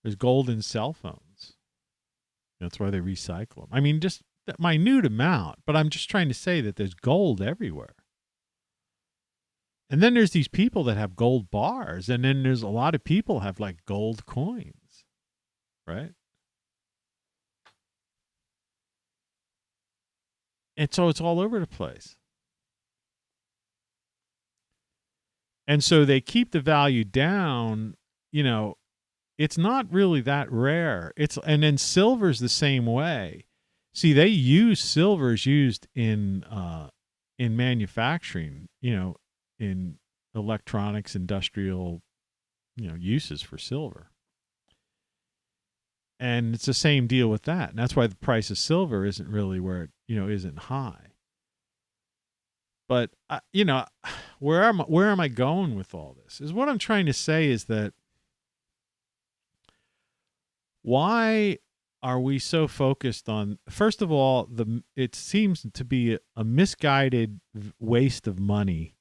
There's gold in cell phones. That's why they recycle them. I mean, just a minute amount, but I'm just trying to say that there's gold everywhere. And then there's these people that have gold bars, and then there's a lot of people have gold coins, right? And so it's all over the place. And so they keep the value down, it's not really that rare. And then silver's the same way. See, they use silver's used in manufacturing, in electronics, industrial, uses for silver. And it's the same deal with that. And that's why the price of silver isn't really where it, isn't high. But, where am I going with all this? Is what I'm trying to say is that why are we so focused on, first of all, it seems to be a misguided waste of money.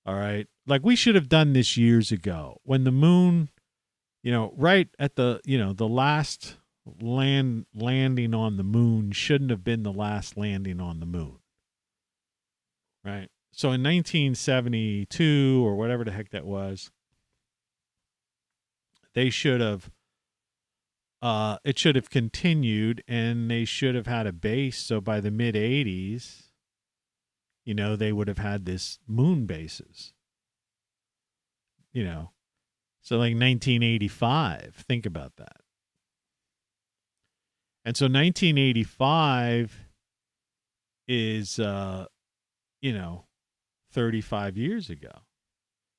All right. Like we should have done this years ago when the moon, right at the, the last landing on the moon shouldn't have been the last landing on the moon. Right. So in 1972 or whatever the heck that was, they should have, it should have continued and they should have had a base. So by the mid 80s, they would have had this moon bases, so like 1985, think about that. And so 1985 is, 35 years ago.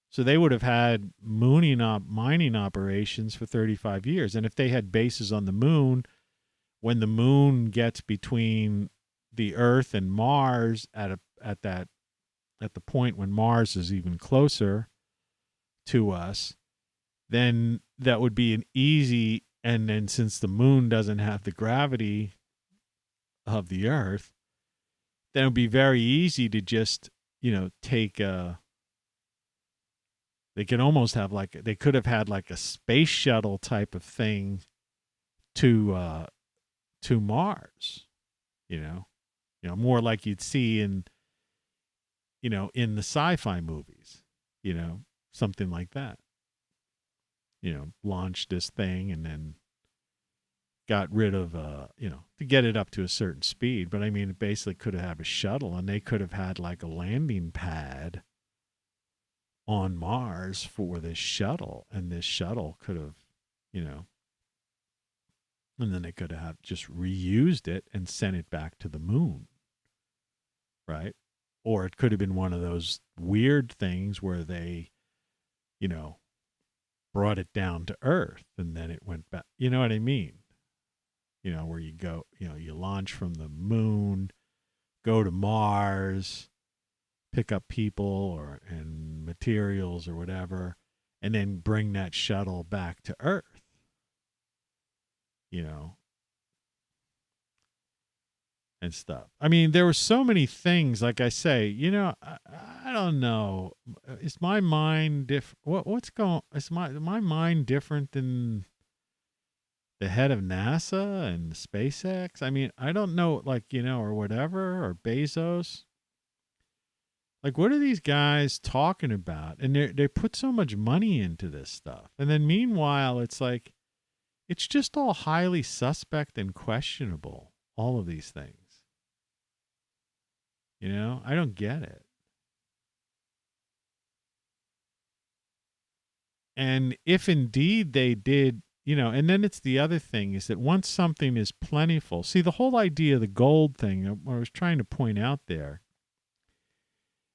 So they would have had mining operations for 35 years. And if they had bases on the moon, when the moon gets between the Earth and Mars at the point when Mars is even closer to us, then that would be an easy, and then since the moon doesn't have the gravity of the Earth, then it would be very easy to just, take they could almost have they could have had like a space shuttle type of thing to Mars, more like you'd see in the sci-fi movies, something like that. Launched this thing and then got rid of, to get it up to a certain speed. But I mean, it basically could have had a shuttle and they could have had like a landing pad on Mars for this shuttle. And this shuttle could have, and then they could have just reused it and sent it back to the moon. Right. Or it could have been one of those weird things where they, brought it down to Earth and then it went back. You know what I mean? Where you go, you launch from the moon, go to Mars, pick up people and materials or whatever, and then bring that shuttle back to Earth. And stuff. I mean, there were so many things, like I say, I don't know. Is my mind different? Is my mind different than the head of NASA and SpaceX? I mean, I don't know, or whatever, or Bezos. Like, what are these guys talking about? And they put so much money into this stuff. And then meanwhile, it's like, it's just all highly suspect and questionable, all of these things. I don't get it. And if indeed they did, and then it's the other thing is that once something is plentiful, see the whole idea of the gold thing, I was trying to point out there,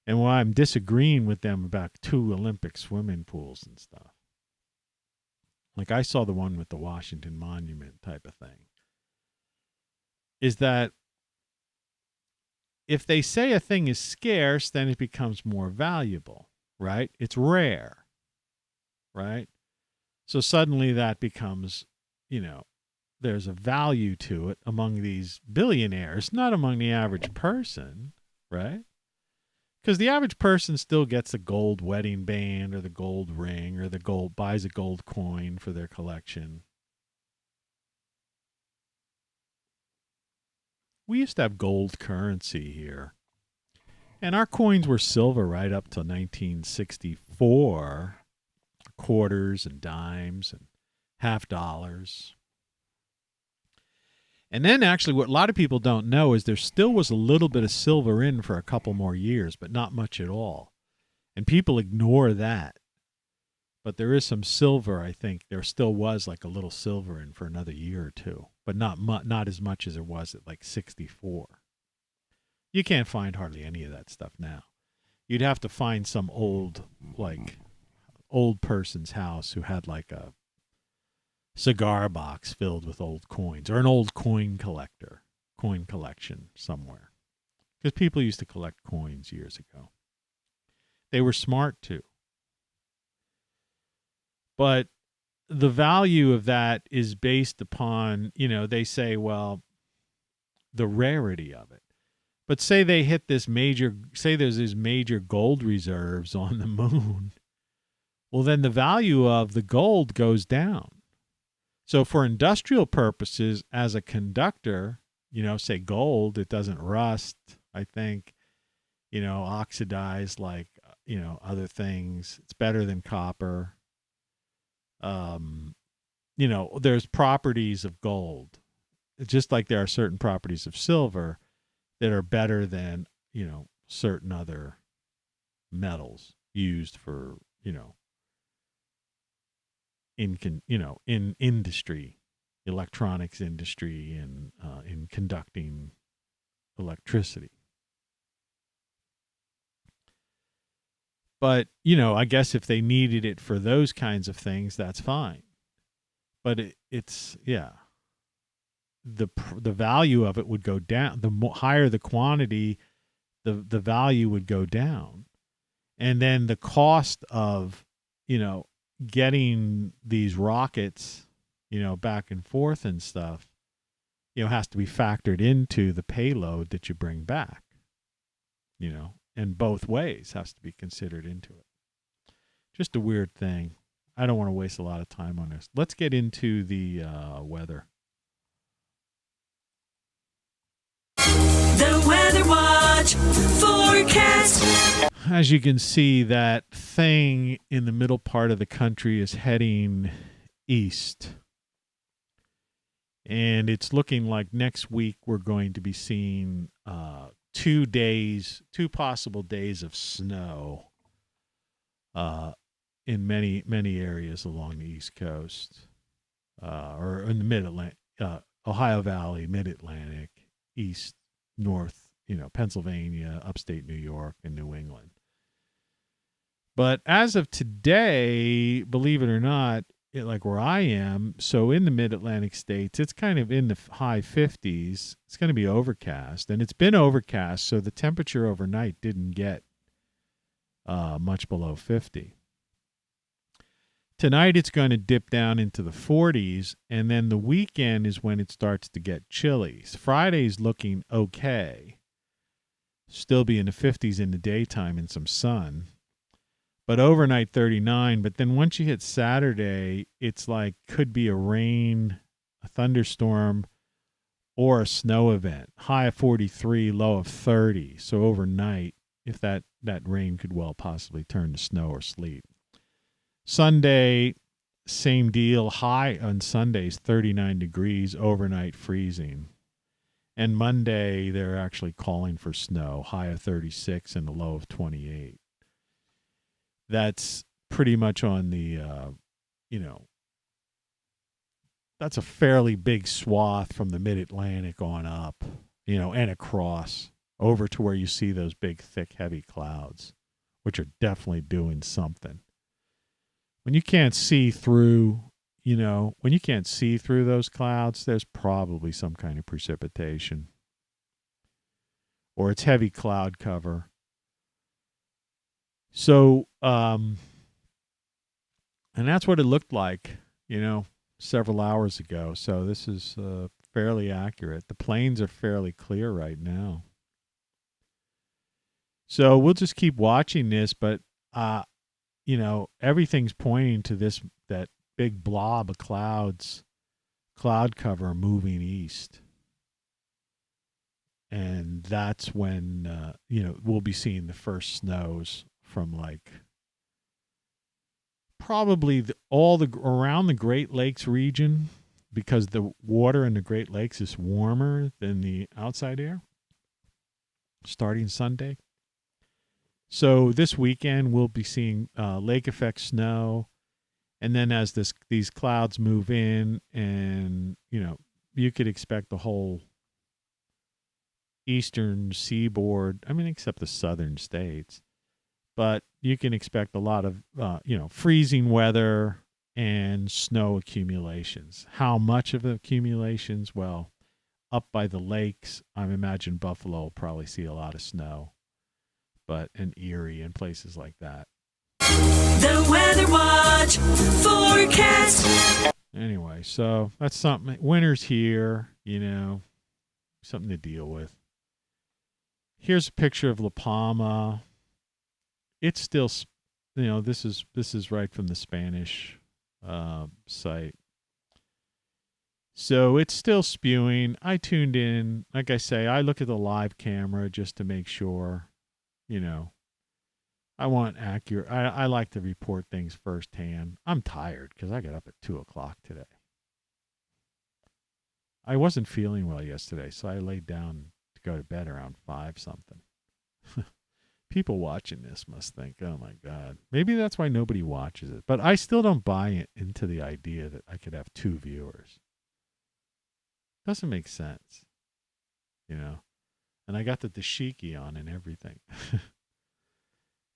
and why I'm disagreeing with them about 2 Olympic swimming pools and stuff. Like I saw the one with the Washington Monument type of thing, is that if they say a thing is scarce, then it becomes more valuable, right? It's rare, right? So suddenly that becomes, there's a value to it among these billionaires, not among the average person, right? Because the average person still gets a gold wedding band or the gold ring or buys a gold coin for their collection. We used to have gold currency here. And our coins were silver right up till 1964. Quarters and dimes and half dollars. And then actually what a lot of people don't know is there still was a little bit of silver in for a couple more years, but not much at all. And people ignore that. But there is some silver, I think. There still was like a little silver in for another year or two, but not as much as there was at like 64. You can't find hardly any of that stuff now. you'd have to find some old person's house who had like a cigar box filled with old coins, or an old coin collection somewhere. Because people used to collect coins years ago. They were smart too. But the value of that is based upon, they say, well, the rarity of it. But say they hit there's these major gold reserves on the moon. Well, then the value of the gold goes down. So for industrial purposes, as a conductor, say gold, it doesn't rust, I think, oxidize like, other things. It's better than copper. There's properties of gold, just like there are certain properties of silver that are better than, certain other metals used for, in industry, electronics industry, and in conducting electricity. But, I guess if they needed it for those kinds of things, that's fine. But it's the value of it would go down. The higher the quantity, the value would go down. And then the cost of, getting these rockets, back and forth and stuff, has to be factored into the payload that you bring back, and both ways has to be considered into it. Just a weird thing. I don't want to waste a lot of time on this. Let's get into the weather. The Weather Watch forecast. As you can see, that thing in the middle part of the country is heading east. And it's looking like next week we're going to be seeing 2 possible days of snow in many areas along the East Coast, or in the Mid-Atlantic, Ohio Valley, Mid-Atlantic, East, North, Pennsylvania, upstate New York, and New England. But as of today, believe it or not, like where I am, so in the Mid-Atlantic states, it's kind of in the high 50s. It's going to be overcast, and it's been overcast, so the temperature overnight didn't get much below 50. Tonight it's going to dip down into the 40s, and then the weekend is when it starts to get chilly. Friday's looking okay. Still be in the 50s in the daytime and some sun. But overnight 39. But then once you hit Saturday, it's like could be a thunderstorm, or a snow event. High of 43, low of 30. So overnight, if that rain could well possibly turn to snow or sleet. Sunday, same deal. High on Sundays, 39 degrees, overnight freezing. And Monday, they're actually calling for snow, high of 36 and a low of 28. That's pretty much on the, that's a fairly big swath from the Mid-Atlantic on up, and across over to where you see those big, thick, heavy clouds, which are definitely doing something. When you can't see through, those clouds, there's probably some kind of precipitation. Or it's heavy cloud cover. So, and that's what it looked like, several hours ago. So this is fairly accurate. The plains are fairly clear right now. So we'll just keep watching this, but everything's pointing to that big blob of cloud cover moving east. And that's when, we'll be seeing the first snows from probably around the Great Lakes region, because the water in the Great Lakes is warmer than the outside air, starting Sunday. So this weekend we'll be seeing lake effect snow, and then as these clouds move in, and you could expect the whole eastern seaboard, except the southern states, But you can expect a lot of, freezing weather and snow accumulations. How much of the accumulations? Well, up by the lakes, I imagine Buffalo will probably see a lot of snow, but in Erie and places like that. The Weather Watch forecast. Anyway, so that's something. Winter's here, something to deal with. Here's a picture of La Palma. It's still, this is right from the Spanish site. So it's still spewing. I tuned in. Like I say, I look at the live camera just to make sure, I want accurate. I like to report things firsthand. I'm tired because I got up at 2:00 today. I wasn't feeling well yesterday, so I laid down to go to bed around 5 something. People watching this must think, oh my God. Maybe that's why nobody watches it. But I still don't buy into the idea that I could have 2 viewers. Doesn't make sense. And I got the dashiki on and everything.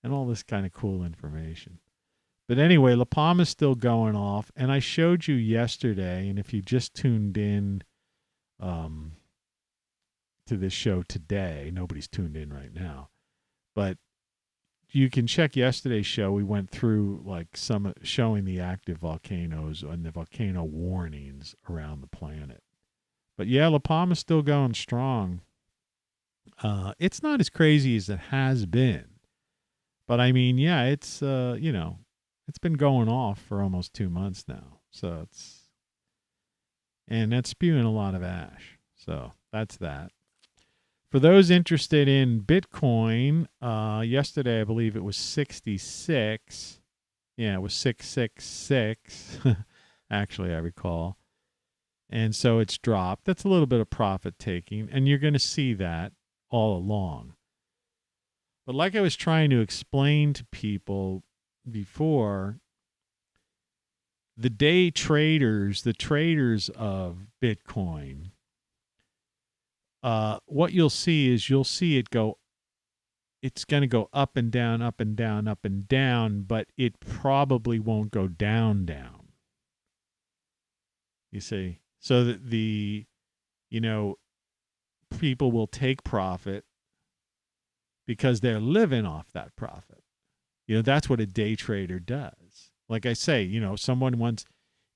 And all this kind of cool information. But anyway, La Palma's still going off. And I showed you yesterday, and if you just tuned in to this show today, nobody's tuned in right now, but you can check yesterday's show. We went through showing the active volcanoes and the volcano warnings around the planet. But yeah, La Palma's still going strong. It's not as crazy as it has been. But I mean, yeah, it's, it's been going off for almost 2 months now. So and that's spewing a lot of ash. So that's that. For those interested in Bitcoin, yesterday I believe it was 66. Yeah, it was 666. Actually, I recall. And so it's dropped. That's a little bit of profit taking. And you're going to see that all along. But like I was trying to explain to people before, the day traders, the traders of Bitcoin, what you'll see is it's going to go up and down, up and down, up and down, but it probably won't go down. You see? So that people will take profit because they're living off that profit. That's what a day trader does. Like I say,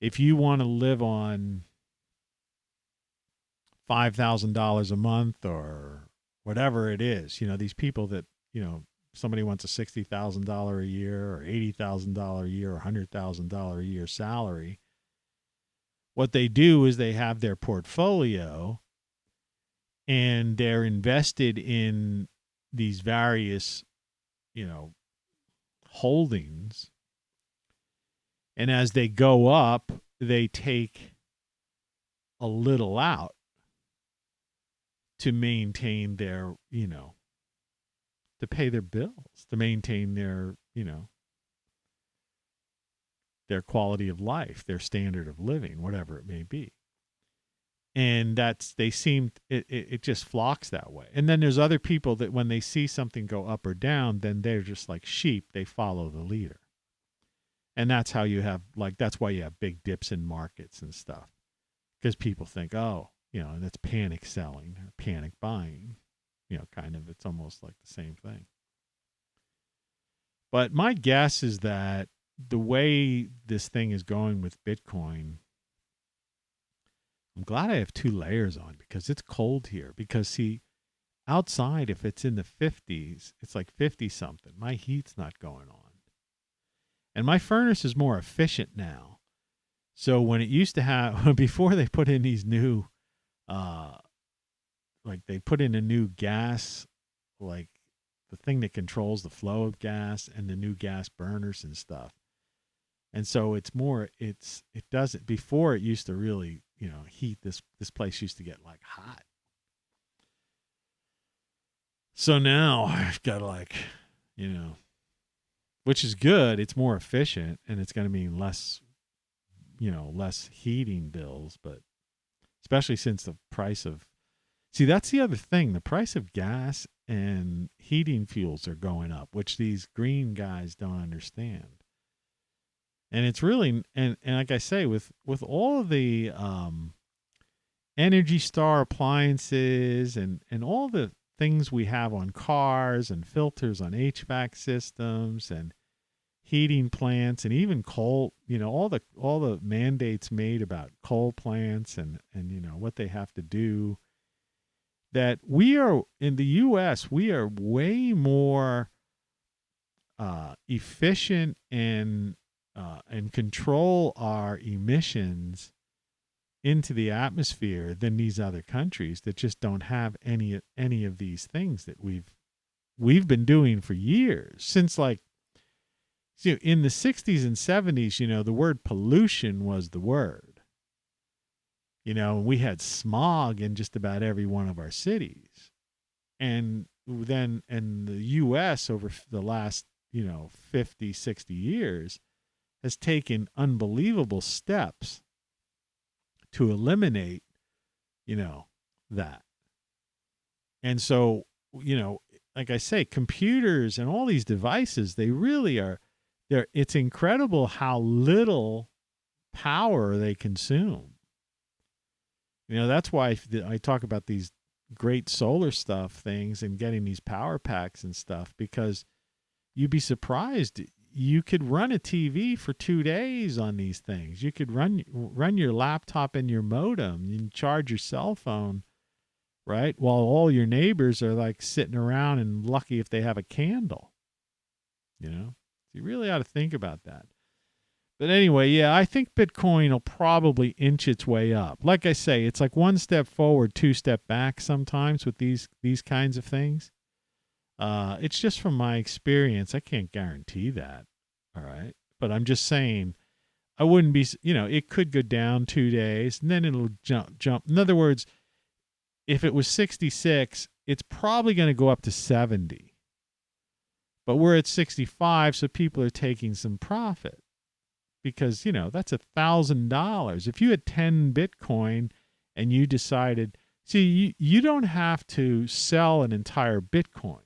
if you want to live on $5,000 a month or whatever it is, these people that, somebody wants a $60,000 a year or $80,000 a year or $100,000 a year salary, what they do is they have their portfolio and they're invested in these various, holdings. And as they go up, they take a little out to maintain their, to pay their bills, to maintain their, their quality of life, their standard of living, whatever it may be. And it just flocks that way. And then there's other people that when they see something go up or down, then they're just like sheep. They follow the leader. And that's how you have, that's why you have big dips in markets and stuff. Because people think, that's panic selling or panic buying. It's almost like the same thing. But my guess is that the way this thing is going with Bitcoin, I'm glad I have 2 layers on because it's cold here. Because, see, outside, if it's in the 50s, it's like 50 something. My heat's not going on. And my furnace is more efficient now. So when it used to have, before they put in these new, they put in a new gas, the thing that controls the flow of gas and the new gas burners and stuff. And so it doesn't, before it used to really, heat, this place used to get hot. So now I've got which is good. It's more efficient and it's going to mean less heating bills, but especially since the price of, See, that's the other thing. The price of gas and heating fuels are going up, which these green guys don't understand. And it's really, and like I say, with all of the Energy Star appliances and all the things we have on cars and filters on HVAC systems and heating plants and even coal, all the mandates made about coal plants and what they have to do, that we are in the US, we are way more efficient and control our emissions into the atmosphere than these other countries that just don't have any of these things that we've been doing for years. Since in the 60s and 70s, the word pollution was the word. We had smog in just about every one of our cities. And then in the US over the last, 50, 60 years has taken unbelievable steps to eliminate, that. And so, like I say, computers and all these devices, they really are, it's incredible how little power they consume. That's why I talk about these great solar stuff things and getting these power packs and stuff, because you'd be surprised. You could run a TV for 2 days on these things. You could run your laptop and your modem and charge your cell phone, right? While all your neighbors are sitting around and lucky if they have a candle. So you really ought to think about that. But anyway, yeah, I think Bitcoin will probably inch its way up. Like I say, it's like one step forward, two step back sometimes with these kinds of things. It's just from my experience. I can't guarantee that. All right. But I'm just saying, I wouldn't be, it could go down 2 days and then it'll jump. In other words, if it was 66, it's probably going to go up to 70. But we're at 65, so people are taking some profit. Because, that's $1,000. If you had 10 Bitcoin and you decided, see, you don't have to sell an entire Bitcoin.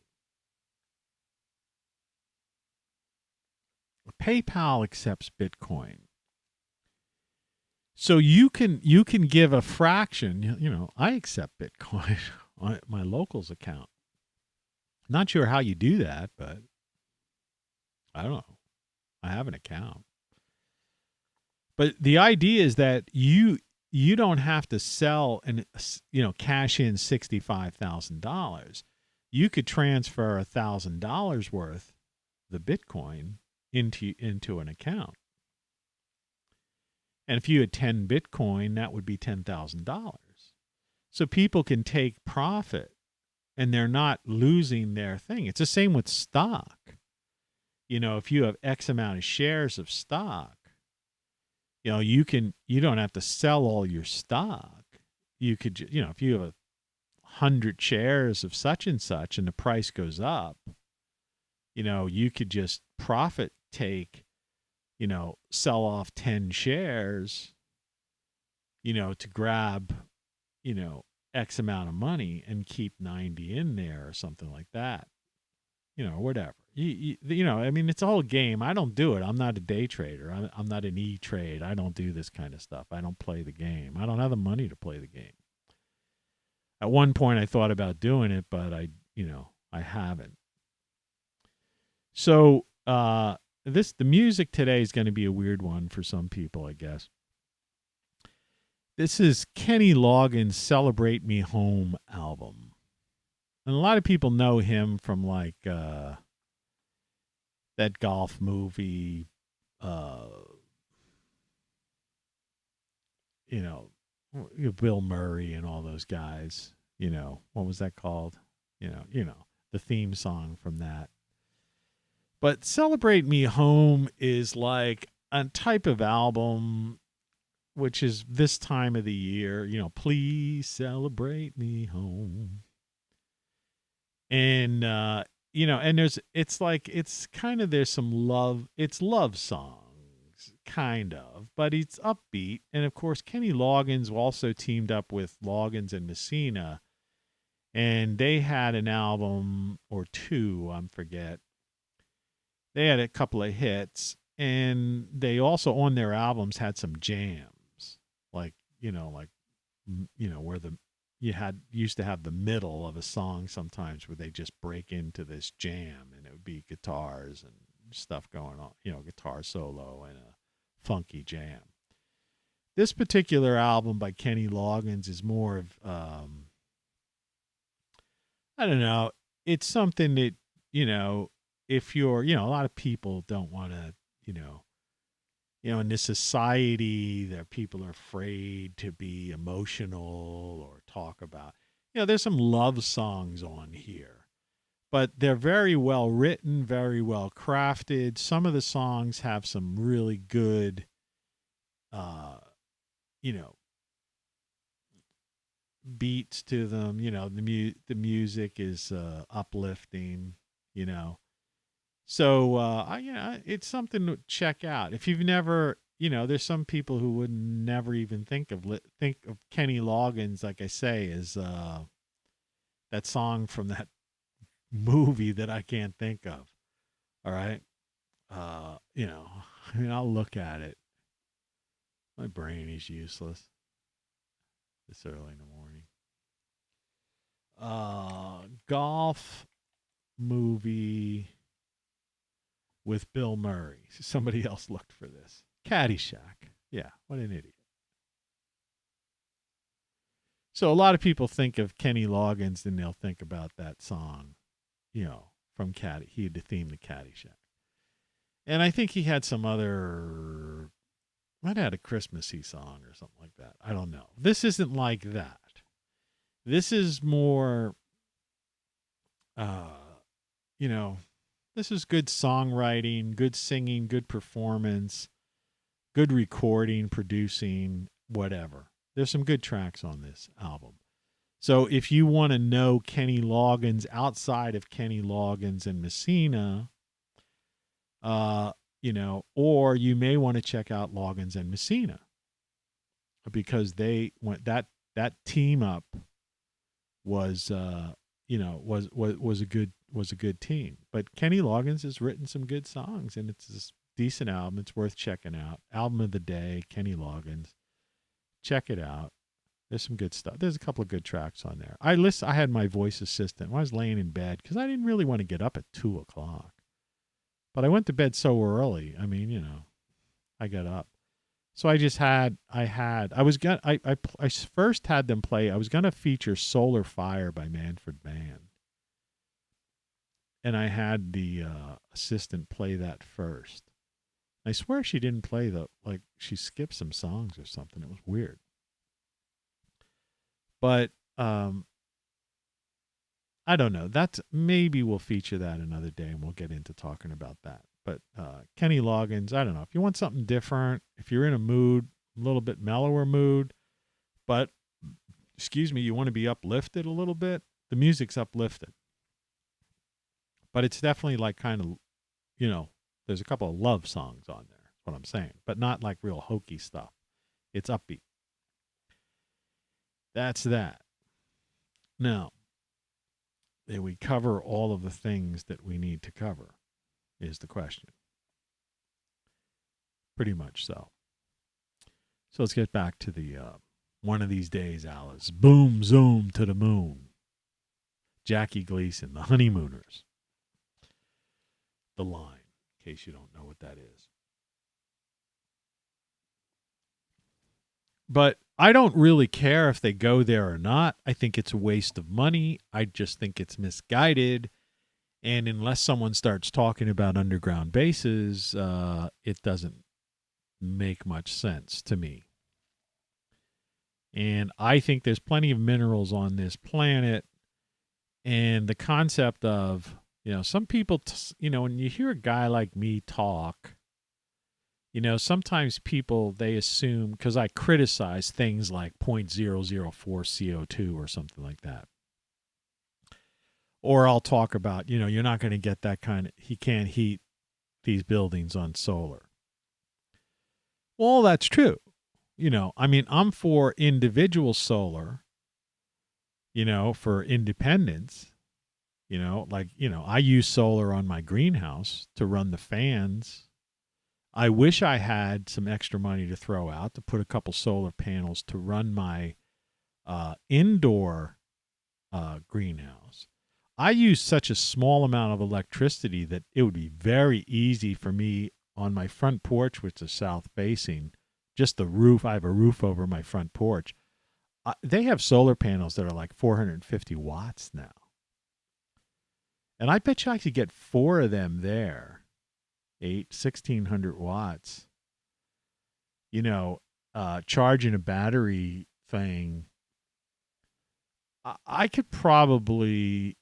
PayPal accepts Bitcoin. So you can give a fraction, I accept Bitcoin on my locals account. Not sure how you do that, but I don't know. I have an account. But the idea is that you don't have to sell and cash in $65,000. You could transfer $1,000 worth the Bitcoin into an account. And if you had 10 Bitcoin, that would be $10,000. So people can take profit and they're not losing their thing. It's the same with stock. If you have X amount of shares of stock, you don't have to sell all your stock. You could, if you have 100 shares of such and such and the price goes up, you could just profit take, sell off 10 shares, to grab, X amount of money and keep 90 in there or something like that, whatever. It's a whole game. I don't do it. I'm not a day trader. I'm not an E-Trade. I don't do this kind of stuff. I don't play the game. I don't have the money to play the game. At one point I thought about doing it, but I haven't. So, the music today is going to be a weird one for some people, I guess. This is Kenny Loggins' Celebrate Me Home album. And a lot of people know him from that golf movie, Bill Murray and all those guys, what was that called? The theme song from that. But Celebrate Me Home is like a type of album, which is this time of the year, please celebrate me home. And, and there's some love, it's love songs, kind of, but it's upbeat. And of course, Kenny Loggins also teamed up with Loggins and Messina And they had an album or two, I forget. They had a couple of hits, and they also on their albums had some jams, like where you used to have the middle of a song sometimes where they just break into this jam, and it would be guitars and stuff going on, guitar solo and a funky jam. This particular album by Kenny Loggins is more of I don't know. It's something that, if you're, a lot of people don't want to, in this society that people are afraid to be emotional or talk about, there's some love songs on here, but they're very well written, very well crafted. Some of the songs have some really good, beats to them. The music is uplifting. So it's something to check out. If you've never, there's some people who would never even think of Kenny Loggins, like I say, as that song from that movie that I can't think of. All right, I'll look at it. My brain is useless this early in the morning. Golf movie with Bill Murray. Somebody else looked for this. Caddyshack. Yeah, what an idiot. So a lot of people think of Kenny Loggins and they'll think about that song, from Caddy. He had to theme the Caddyshack. And I think he had some other, might have had a Christmassy song or something like that. I don't know. This isn't like that. This is more, this is good songwriting, good singing, good performance, good recording, producing, whatever. There's some good tracks on this album. So if you want to know Kenny Loggins outside of Kenny Loggins and Messina, or you may want to check out Loggins and Messina, because they went that team up was a good team. But Kenny Loggins has written some good songs, and it's a decent album. It's worth checking out. Album of the day, Kenny Loggins. Check it out. There's some good stuff. There's a couple of good tracks on there. I had my voice assistant when I was laying in bed because I didn't really want to get up at 2:00. But I went to bed so early. I mean, I got up. So I first had them play. I was going to feature Solar Fire by Manfred Mann. And I had the assistant play that first. I swear she didn't play she skipped some songs or something. It was weird. But I don't know. Maybe we'll feature that another day and we'll get into talking about that. But Kenny Loggins, I don't know. If you want something different, if you're in a mood, a little bit mellower mood, but, you want to be uplifted a little bit, the music's uplifted. But it's definitely like kind of, there's a couple of love songs on there. That's what I'm saying. But not like real hokey stuff. It's upbeat. That's that. Now, did we cover all of the things that we need to cover, is the question. Pretty much so. So let's get back to the One of These Days, Alice. Boom, zoom to the moon. Jackie Gleason, The Honeymooners. The Line, in case you don't know what that is. But I don't really care if they go there or not. I think it's a waste of money. I just think it's misguided. And unless someone starts talking about underground bases, it doesn't make much sense to me. And I think there's plenty of minerals on this planet. And the concept of, some people, when you hear a guy like me talk, sometimes people, they assume, because I criticize things like 0.004 CO2 or something like that. Or I'll talk about, you're not going to get that he can't heat these buildings on solar. Well, that's true. I'm for individual solar, for independence. I use solar on my greenhouse to run the fans. I wish I had some extra money to throw out to put a couple solar panels to run my indoor greenhouse. I use such a small amount of electricity that it would be very easy for me on my front porch, which is south facing, just the roof. I have a roof over my front porch. They have solar panels that are like 450 watts now. And I bet you I could get 4 of them there. 1,600 watts. Charging a battery thing. I could probably,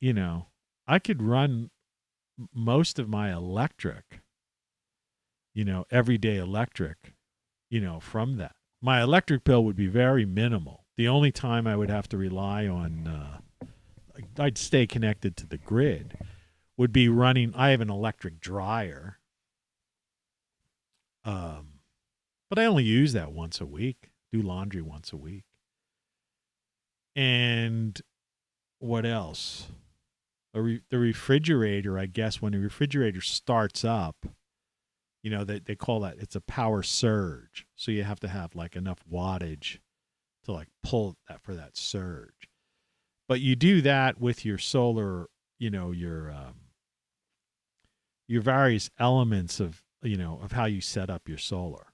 I could run most of my electric, everyday electric, from that. My electric bill would be very minimal. The only time I would have to rely on, I'd stay connected to the grid, would be running. I have an electric dryer. But I only use that once a week, do laundry once a week. And what else? The refrigerator, I guess, when the refrigerator starts up, they call that, it's a power surge. So you have to have like enough wattage to like pull that for that surge. But you do that with your solar, your various elements of how you set up your solar.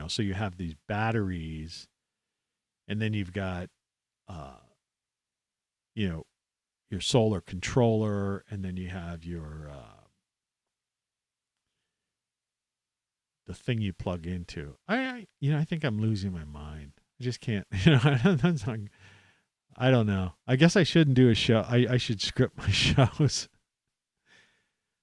So you have these batteries, and then you've got, your solar controller, and then you have your, the thing you plug into. I think I'm losing my mind. I just can't, I don't know. I guess I shouldn't do a show. I should script my shows.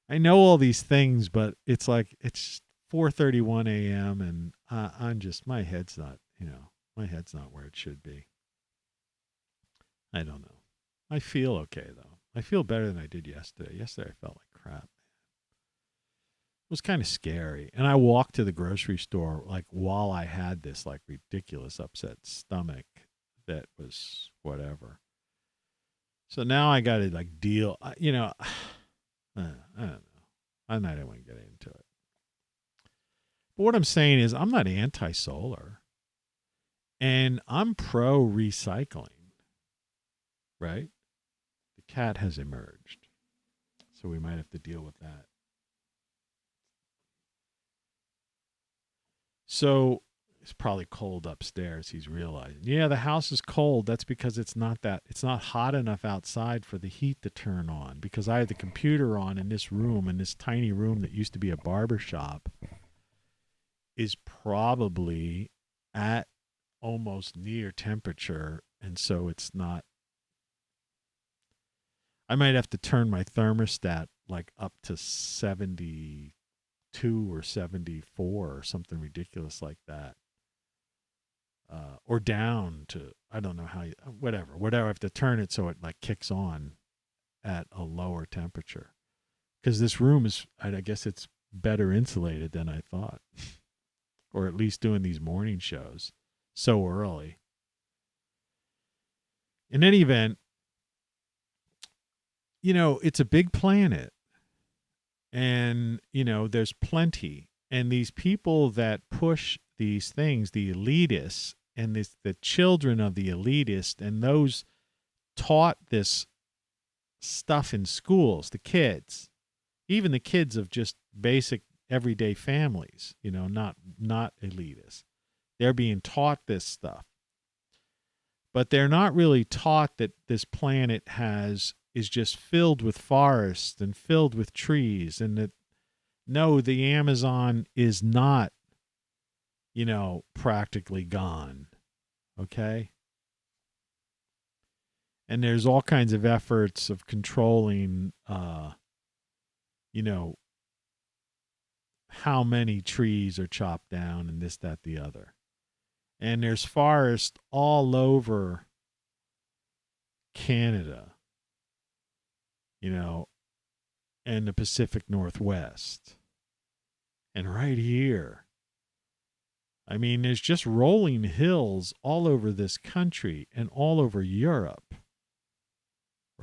I know all these things, but it's like, it's 4:31 a.m. and I'm just, my head's not where it should be. I don't know. I feel okay though. I feel better than I did yesterday. Yesterday I felt like crap. It was kind of scary. And I walked to the grocery store like while I had this like ridiculous upset stomach that was whatever. So now I got to like deal, I don't know. I don't want to get into it. But what I'm saying is I'm not anti-solar, and I'm pro-recycling, right? The cat has emerged, so we might have to deal with that. So it's probably cold upstairs. He's realizing, yeah, the house is cold. That's because it's not hot enough outside for the heat to turn on, because I had the computer on in this room, in this tiny room that used to be a barber shop, is probably at almost near temperature. And so it's not, I might have to turn my thermostat like up to 72 or 74 or something ridiculous like that. Or down to, I don't know how, whatever. I have to turn it so it like kicks on at a lower temperature. Because this room is, I guess it's better insulated than I thought. Or at least doing these morning shows so early. In any event, it's a big planet. And, there's plenty. And these people that push these things, the elitists and the children of the elitists, and those taught this stuff in schools, the kids, even the kids of just basic everyday families, not elitists. They're being taught this stuff. But they're not really taught that this planet is just filled with forests and filled with trees, and that, no, the Amazon is not, practically gone. Okay? And there's all kinds of efforts of controlling, how many trees are chopped down and this, that, the other. And there's forests all over Canada, and the Pacific Northwest. And right here. I mean, there's just rolling hills all over this country and all over Europe.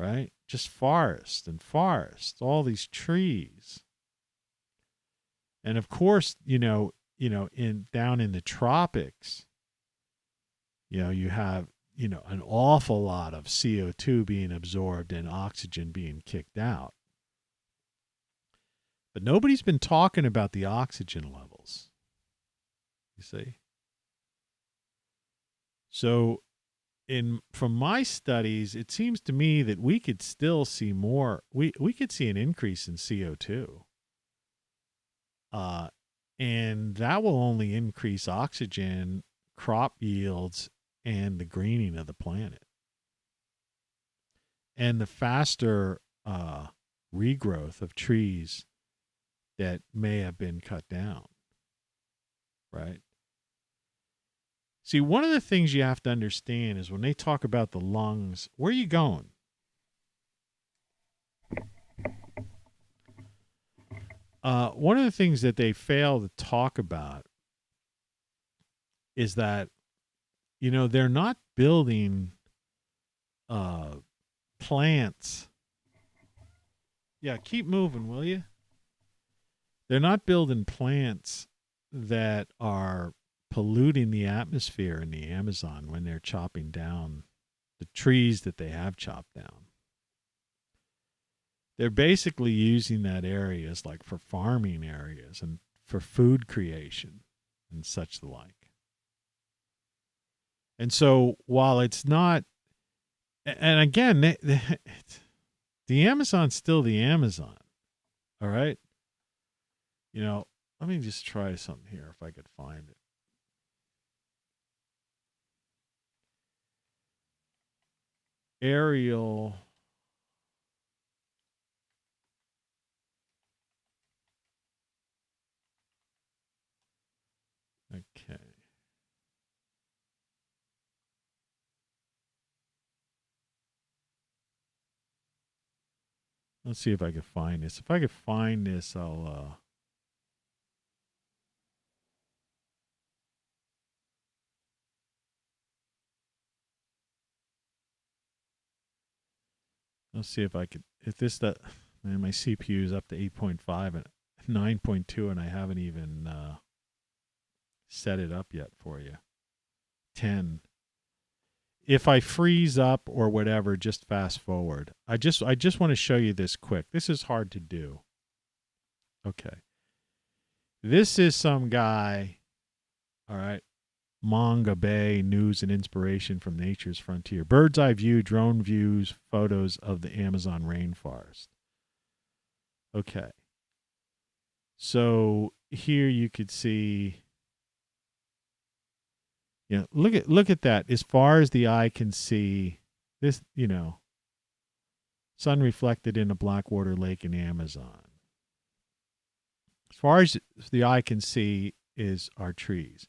right? Just forest and forest, all these trees. And of course, in down in the tropics, you have, an awful lot of CO2 being absorbed and oxygen being kicked out. But nobody's been talking about the oxygen levels. You see? So from my studies, it seems to me that we could still see more. We could see an increase in CO2. And that will only increase oxygen, crop yields, and the greening of the planet. And the faster regrowth of trees that may have been cut down. Right? See, one of the things you have to understand is when they talk about the lungs, where are you going? One of the things that they fail to talk about is that, they're not building plants. Yeah, keep moving, will you? They're not building plants that are polluting the atmosphere in the Amazon when they're chopping down the trees that they have chopped down. They're basically using that area as like for farming areas and for food creation and such the like. And so while it's not, and again, the Amazon's still the Amazon. All right. Let me just try something here if I could find it. Aerial. Okay. Let's see if I can find this. If I could find this, I'll let's see if I could, man, my CPU is up to 8.5 and 9.2 and I haven't even set it up yet for you. 10. If I freeze up or whatever, just fast forward. I just want to show you this quick. This is hard to do. Okay. This is some guy, all right, Manga Bay, news and inspiration from nature's frontier. Bird's eye view, drone views, photos of the Amazon rainforest. Okay. So here you could see, look at that. As far as the eye can see, this, sun reflected in a Blackwater Lake in Amazon. As far as the eye can see is our trees.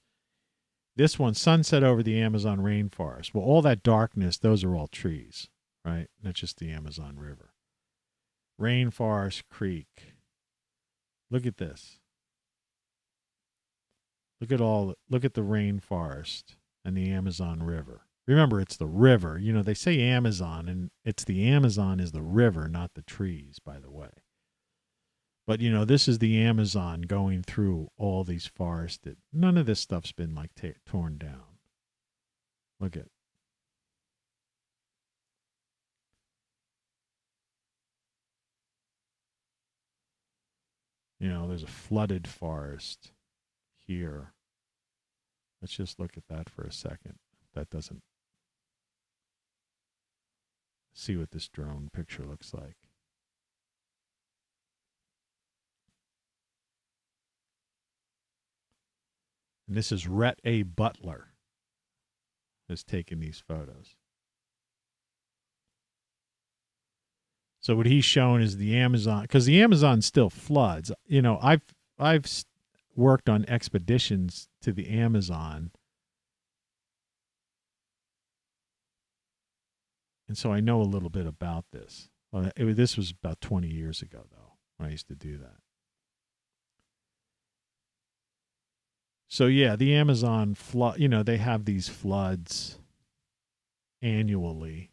This one, sunset over the Amazon rainforest. Well, all that darkness, those are all trees, right? That's just the Amazon River. Rainforest Creek. Look at this. Look at the rainforest and the Amazon River. Remember, it's the river. They say Amazon, and it's the Amazon is the river, not the trees, by the way. But, this is the Amazon going through all these forests. None of this stuff's been, torn down. Look at it. There's a flooded forest here. Let's just look at that for a second. That doesn't see what this drone picture looks like. And this is Rhett A. Butler has taken these photos. So what he's shown is the Amazon, because the Amazon still floods. I've worked on expeditions to the Amazon, and so I know a little bit about this. This was about 20 years ago, though, when I used to do that. So yeah, the Amazon flood. They have these floods annually.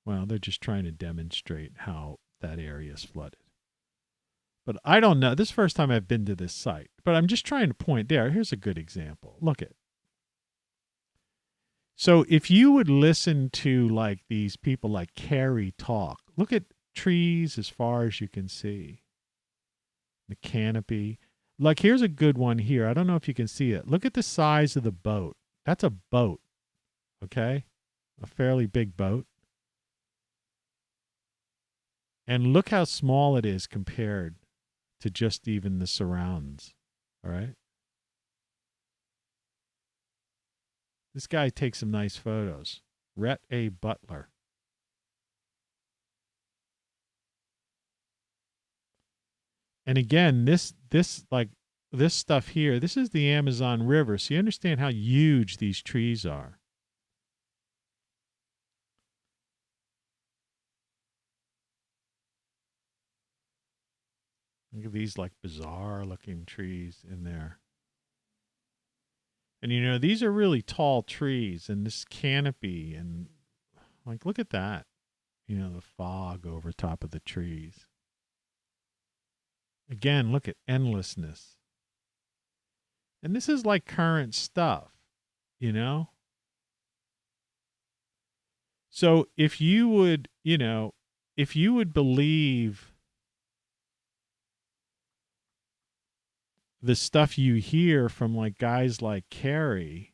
Well, they're just trying to demonstrate how that area is flooded. But I don't know. This is the first time I've been to this site. But I'm just trying to point there. Here's a good example. Look at. So if you would listen to like these people like Carrie talk, look at trees as far as you can see. The canopy. Like here's a good one here. I don't know if you can see it. Look at the size of the boat. That's a boat. Okay? A fairly big boat. And look how small it is compared to just even the surrounds. All right? This guy takes some nice photos. Rhett A. Butler. And again, this stuff here, this is the Amazon River. So you understand how huge these trees are. Look at these like bizarre looking trees in there. And you know, these are really tall trees and this canopy and like, look at that. You know, the fog over top of the trees. Again, look at endlessness. And this is like current stuff, you know? So if you would, you know, if you would believe the stuff you hear from like guys like Carrie,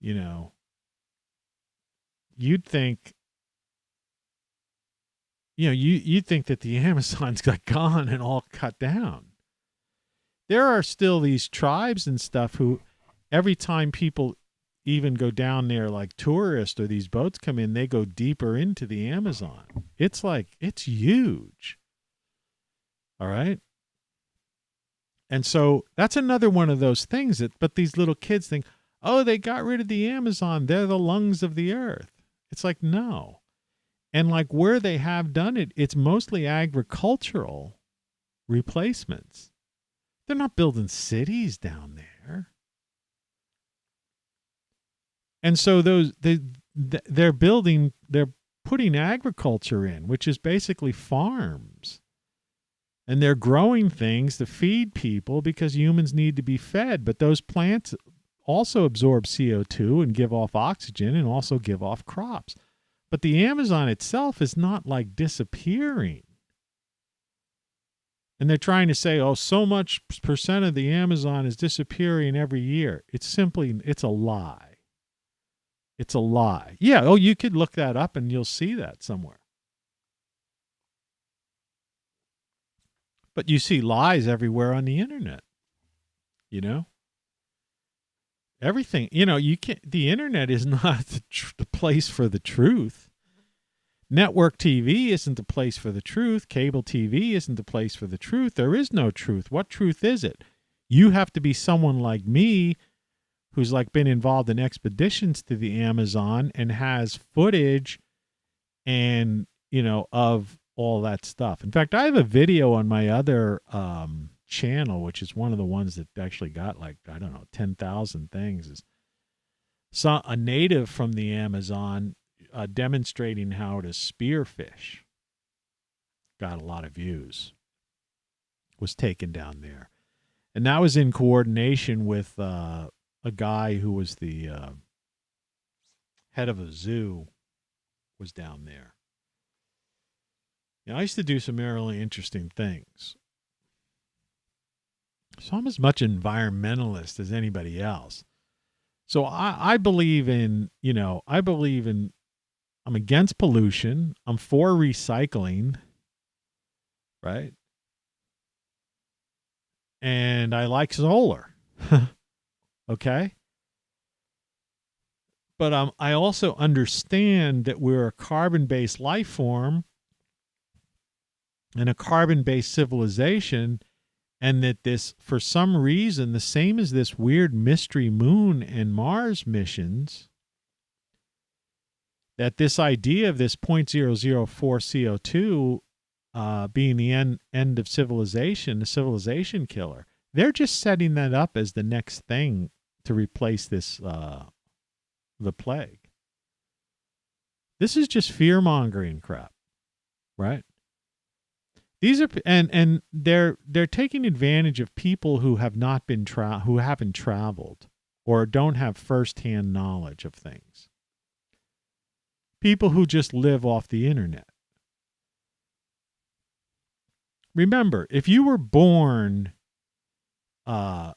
you know, you'd think, you know, you'd think that the Amazon's got gone and all cut down. There are still these tribes and stuff who every time people even go down there like tourists or these boats come in, they go deeper into the Amazon. It's like, it's huge. All right. And so that's another one of those things that, but these little kids think, oh, they got rid of the Amazon. They're the lungs of the earth. It's like, no. And like where they have done it, it's mostly agricultural replacements. They're not building cities down there. And so they're putting agriculture in, which is basically farms. And they're growing things to feed people because humans need to be fed. But those plants also absorb CO2 and give off oxygen and also give off crops. But the Amazon itself is not like disappearing. And they're trying to say, oh, so much percent of the Amazon is disappearing every year. It's a lie. It's a lie. Yeah, oh, you could look that up and you'll see that somewhere. But you see lies everywhere on the internet. You know? Everything, you know, you can't, the internet is not the place for the truth. Network TV isn't the place for the truth. Cable TV isn't the place for the truth. There is no truth. What truth is it? You have to be someone like me who's like been involved in expeditions to the Amazon and has footage and, you know, of all that stuff. In fact, I have a video on my other channel, which is one of the ones that actually got like, I don't know, 10,000 things. Is a native from the Amazon demonstrating how to spearfish. Got a lot of views. Was taken down there. And that was in coordination with a guy who was the head of a zoo was down there. You know, I used to do some really interesting things. So I'm as much environmentalist as anybody else. So I believe in, you know, I'm against pollution. I'm for recycling, right? And I like solar. Okay? But I also understand that we're a carbon-based life form and a carbon-based civilization, and that this, for some reason, the same as this weird mystery moon and Mars missions, that this idea of this 0.004 CO2 being the end of civilization, the civilization killer, they're just setting that up as the next thing to replace this, the plague. This is just fear-mongering crap, right? These are and they're taking advantage of people who have not been who haven't traveled or don't have firsthand knowledge of things. People who just live off the internet. Remember, if you were born in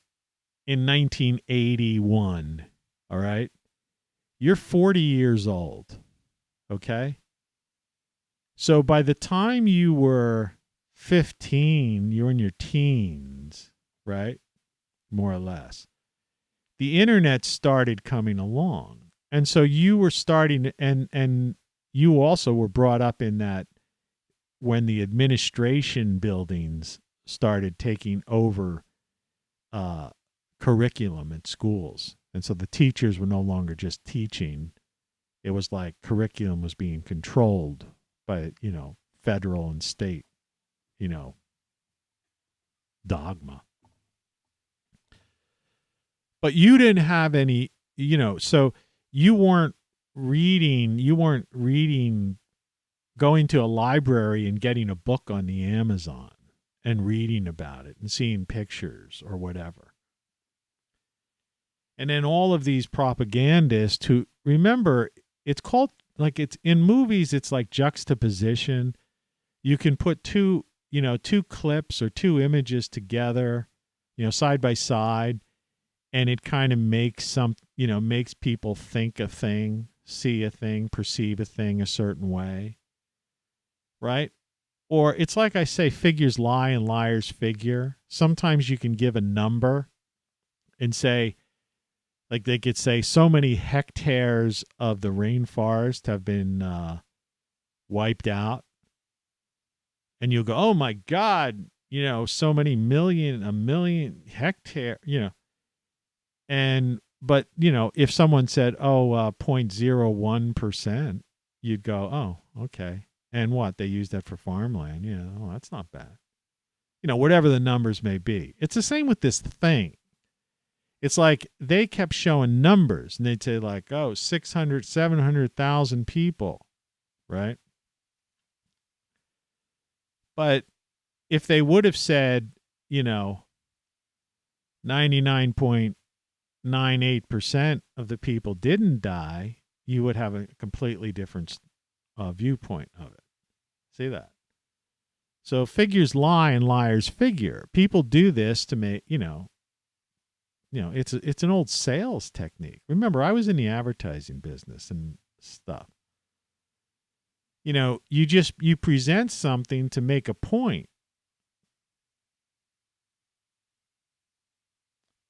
1981, all right, you're 40 years old, okay? So by the time you were 15, you're in your teens, right? More or less. The internet started coming along. And so you were starting, and you also were brought up in that when the administration buildings started taking over curriculum at schools. And so the teachers were no longer just teaching. It was like curriculum was being controlled by, federal and state, dogma. But you didn't have any, so you weren't reading, going to a library and getting a book on the Amazon and reading about it and seeing pictures or whatever. And then all of these propagandists who, remember, it's called, like, it's in movies, it's like juxtaposition. You can put two clips or two images together, side by side, and it kind of makes makes people think a thing, see a thing, perceive a thing a certain way. Right? Or it's like I say, figures lie and liars figure. Sometimes you can give a number and say, like they could say so many hectares of the rainforest have been wiped out. And you'll go, oh my God, so many a million hectare, but if someone said, 0.01%, you'd go, oh, okay. And what? They use that for farmland. That's not bad. Whatever the numbers may be. It's the same with this thing. It's like they kept showing numbers and they'd say like, 600, 700,000 people, right? But if they would have said, 99.98% of the people didn't die, you would have a completely different viewpoint of it. See that? So figures lie and liars figure. People do this to make, it's an old sales technique. Remember, I was in the advertising business and stuff. You present something to make a point.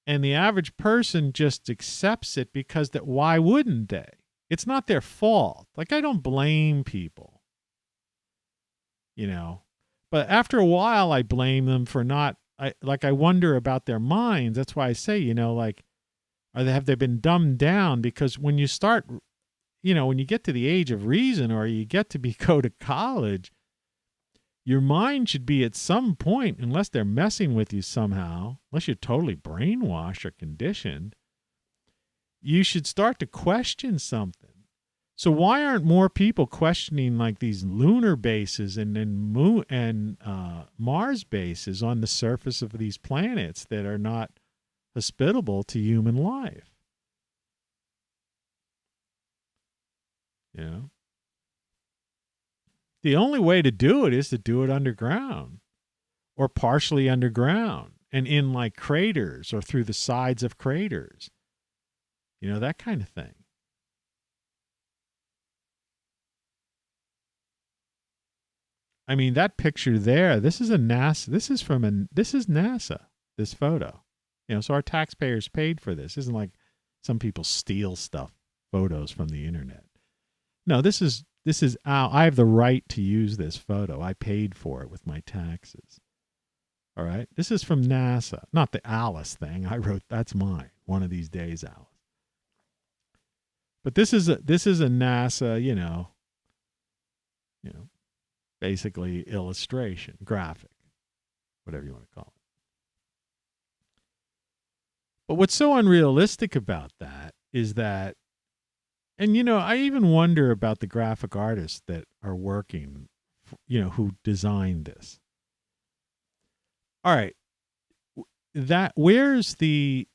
And the average person just accepts it because why wouldn't they? It's not their fault. Like, I don't blame people. But after a while I blame them for not, I wonder about their minds. That's why I say, have they been dumbed down? Because when you start, when you get to the age of reason or you get to go to college, your mind should be at some point, unless they're messing with you somehow, unless you're totally brainwashed or conditioned, you should start to question something. So why aren't more people questioning like these lunar bases and moon and Mars bases on the surface of these planets that are not hospitable to human life? The only way to do it is to do it underground or partially underground and in like craters or through the sides of craters. That kind of thing. I mean, that picture there, this is NASA, this is NASA, this photo. So our taxpayers paid for this. This isn't like some people steal photos from the internet. No, this is I have the right to use this photo. I paid for it with my taxes. All right? This is from NASA, not the Alice thing. I wrote, that's mine. One of these days, Alice. But this is a NASA, basically illustration, graphic, whatever you want to call it. But what's so unrealistic about that is that And, I even wonder about the graphic artists that are working, who designed this. All right. Where's the,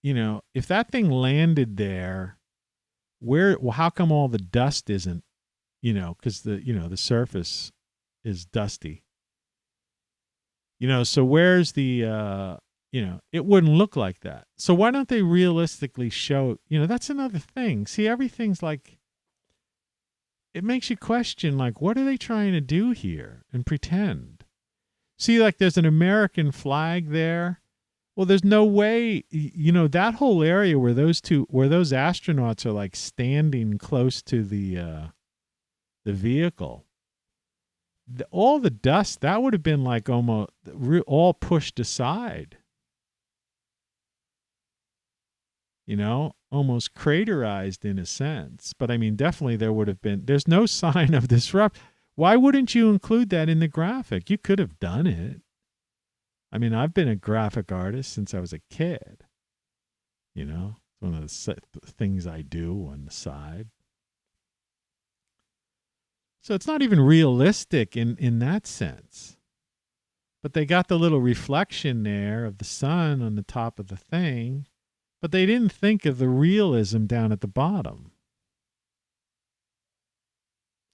if that thing landed there, how come all the dust isn't, because the surface is dusty. So where's the, it wouldn't look like that. So why don't they realistically show, that's another thing. See, everything's like, it makes you question, like, what are they trying to do here and pretend? See, like, there's an American flag there. Well, there's no way, that whole area where those astronauts are like standing close to the vehicle, all the dust, that would have been like almost all pushed aside. Almost craterized in a sense. But I mean, definitely there's no sign of disrupt. Why wouldn't you include that in the graphic? You could have done it. I mean, I've been a graphic artist since I was a kid. It's one of the things I do on the side. So it's not even realistic in that sense. But they got the little reflection there of the sun on the top of the thing. But they didn't think of the realism down at the bottom.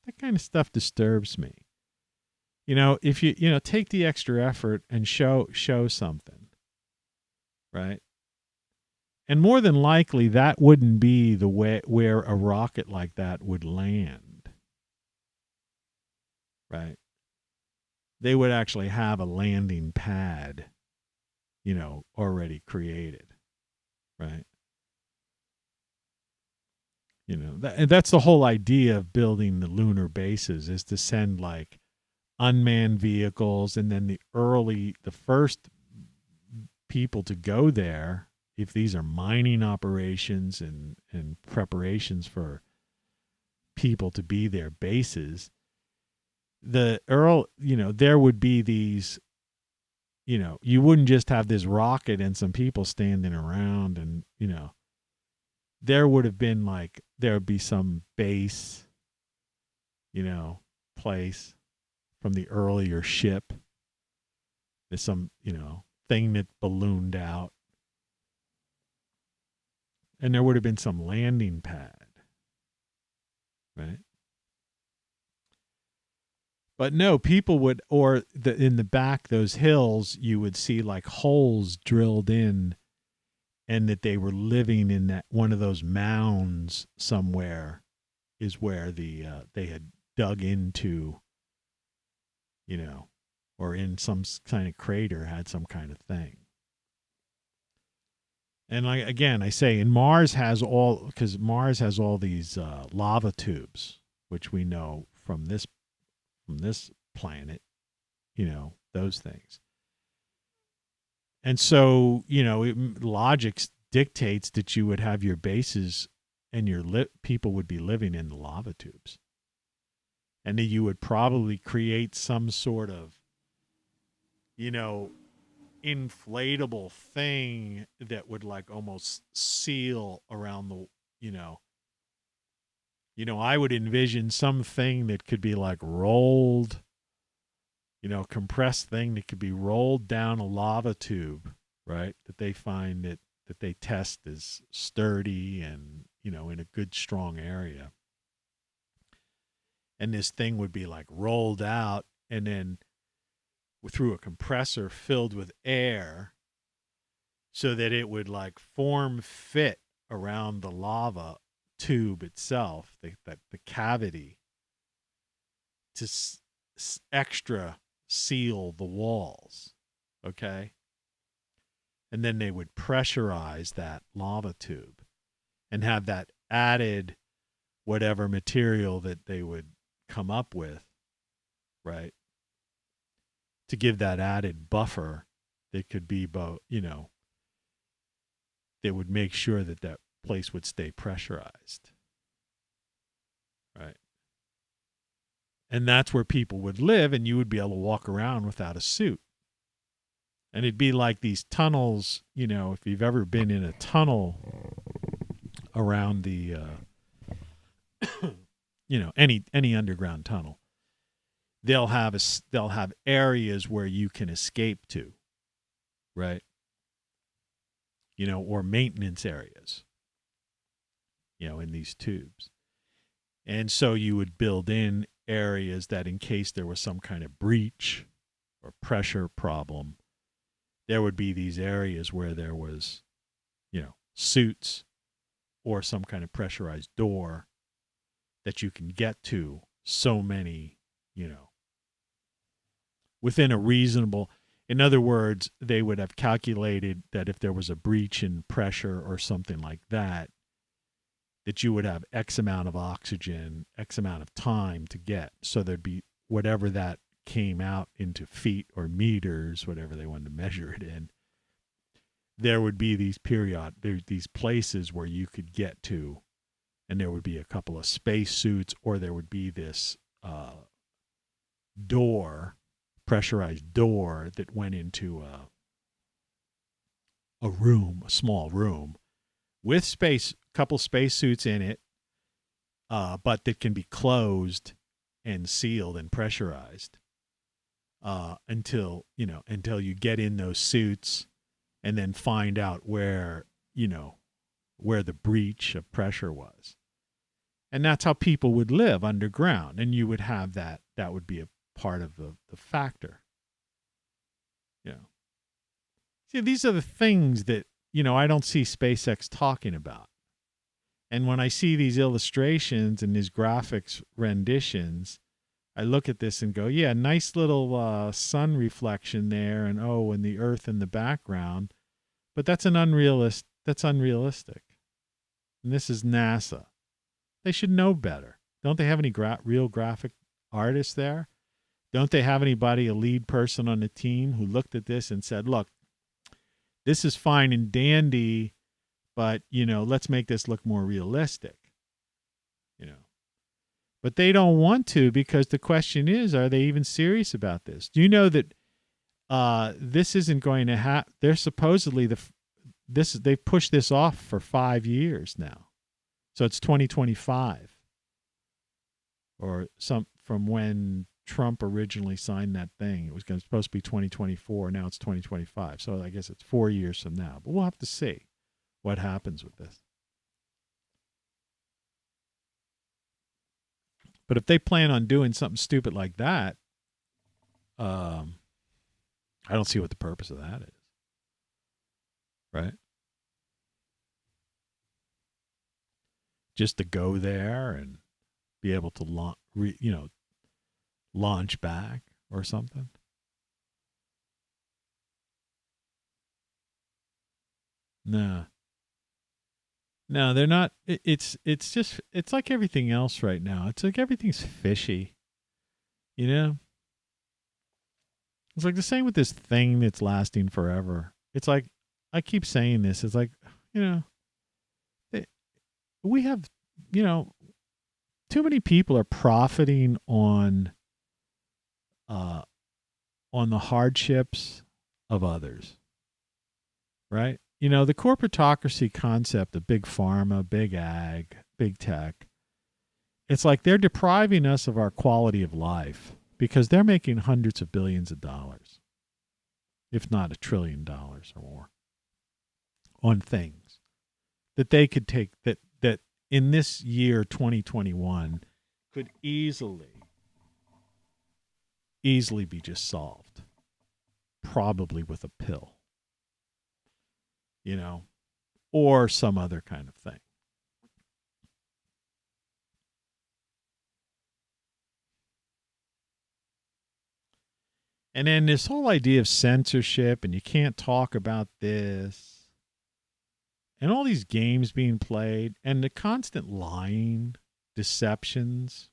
That kind of stuff disturbs me. If you take the extra effort and show something, right? And more than likely that wouldn't be the way where a rocket like that would land. Right? They would actually have a landing pad, already created. Right? That's the whole idea of building the lunar bases, is to send like unmanned vehicles, and then the first people to go there, if these are mining operations and preparations for people to be their bases, there would be these, you wouldn't just have this rocket and some people standing around, and there would be some base, place from the earlier ship. There's some, thing that ballooned out. And there would have been some landing pad. Right? But no, people would, in the back, those hills, you would see like holes drilled in, and that they were living in that one of those mounds somewhere is where they had dug into, or in some kind of crater had some kind of thing. And I say, and Mars has all these lava tubes, which we know from this planet, those things. And so, logic dictates that you would have your bases and your people would be living in the lava tubes. And that you would probably create some sort of, inflatable thing that would like almost seal around the, I would envision something that could be like rolled, compressed thing that could be rolled down a lava tube, right? That they find that they test as sturdy and, in a good, strong area. And this thing would be like rolled out and then through a compressor filled with air so that it would like form fit around the lava tube itself, the cavity, to extra seal the walls. Okay? And then they would pressurize that lava tube and have that added whatever material that they would come up with, right? To give that added buffer that could be both, they would make sure that that place would stay pressurized. Right. And that's where people would live, and you would be able to walk around without a suit. And it'd be like these tunnels, if you've ever been in a tunnel around the any underground tunnel, they'll have areas where you can escape to, right? Or maintenance areas, in these tubes. And so you would build in areas that in case there was some kind of breach or pressure problem, there would be these areas where there was, suits or some kind of pressurized door that you can get to so many, within a reasonable. In other words, they would have calculated that if there was a breach in pressure or something like that, that you would have X amount of oxygen, X amount of time to get. So there'd be whatever that came out into feet or meters, whatever they wanted to measure it in. There would be these places where you could get to, and there would be a couple of space suits, or there would be this pressurized door that went into a small room with couple space suits in it, but that can be closed and sealed and pressurized until you get in those suits and then find out where the breach of pressure was. And that's how people would live underground. And you would have that would be a part of the factor. See, these are the things that, I don't see SpaceX talking about. And when I see these illustrations and these graphics renditions, I look at this and go, yeah, nice little sun reflection there, and the Earth in the background. But that's unrealistic. And this is NASA. They should know better. Don't they have any real graphic artists there? Don't they have a lead person on the team who looked at this and said, look, this is fine and dandy, but, let's make this look more realistic. But they don't want to, because the question is, are they even serious about this? Do you know that this isn't going to happen? They're supposedly they've pushed this off for 5 years now. So it's 2025 or from when Trump originally signed that thing. It was supposed to be 2024. Now it's 2025. So I guess it's 4 years from now. But we'll have to see what happens with this. But if they plan on doing something stupid like that, I don't see what the purpose of that is. Right? Just to go there and be able to launch back or something. No, they're not. It's like everything else right now. It's like everything's fishy. It's like the same with this thing that's lasting forever. It's like, I keep saying this. It's like, we have, too many people are profiting on the hardships of others, right? The corporatocracy concept of big pharma, big ag, big tech, it's like they're depriving us of our quality of life because they're making hundreds of billions of dollars, if not $1 trillion or more, on things that they could take that in this year 2021 could easily be just solved, probably with a pill, or some other kind of thing. And then this whole idea of censorship, and you can't talk about this, and all these games being played, and the constant lying, deceptions,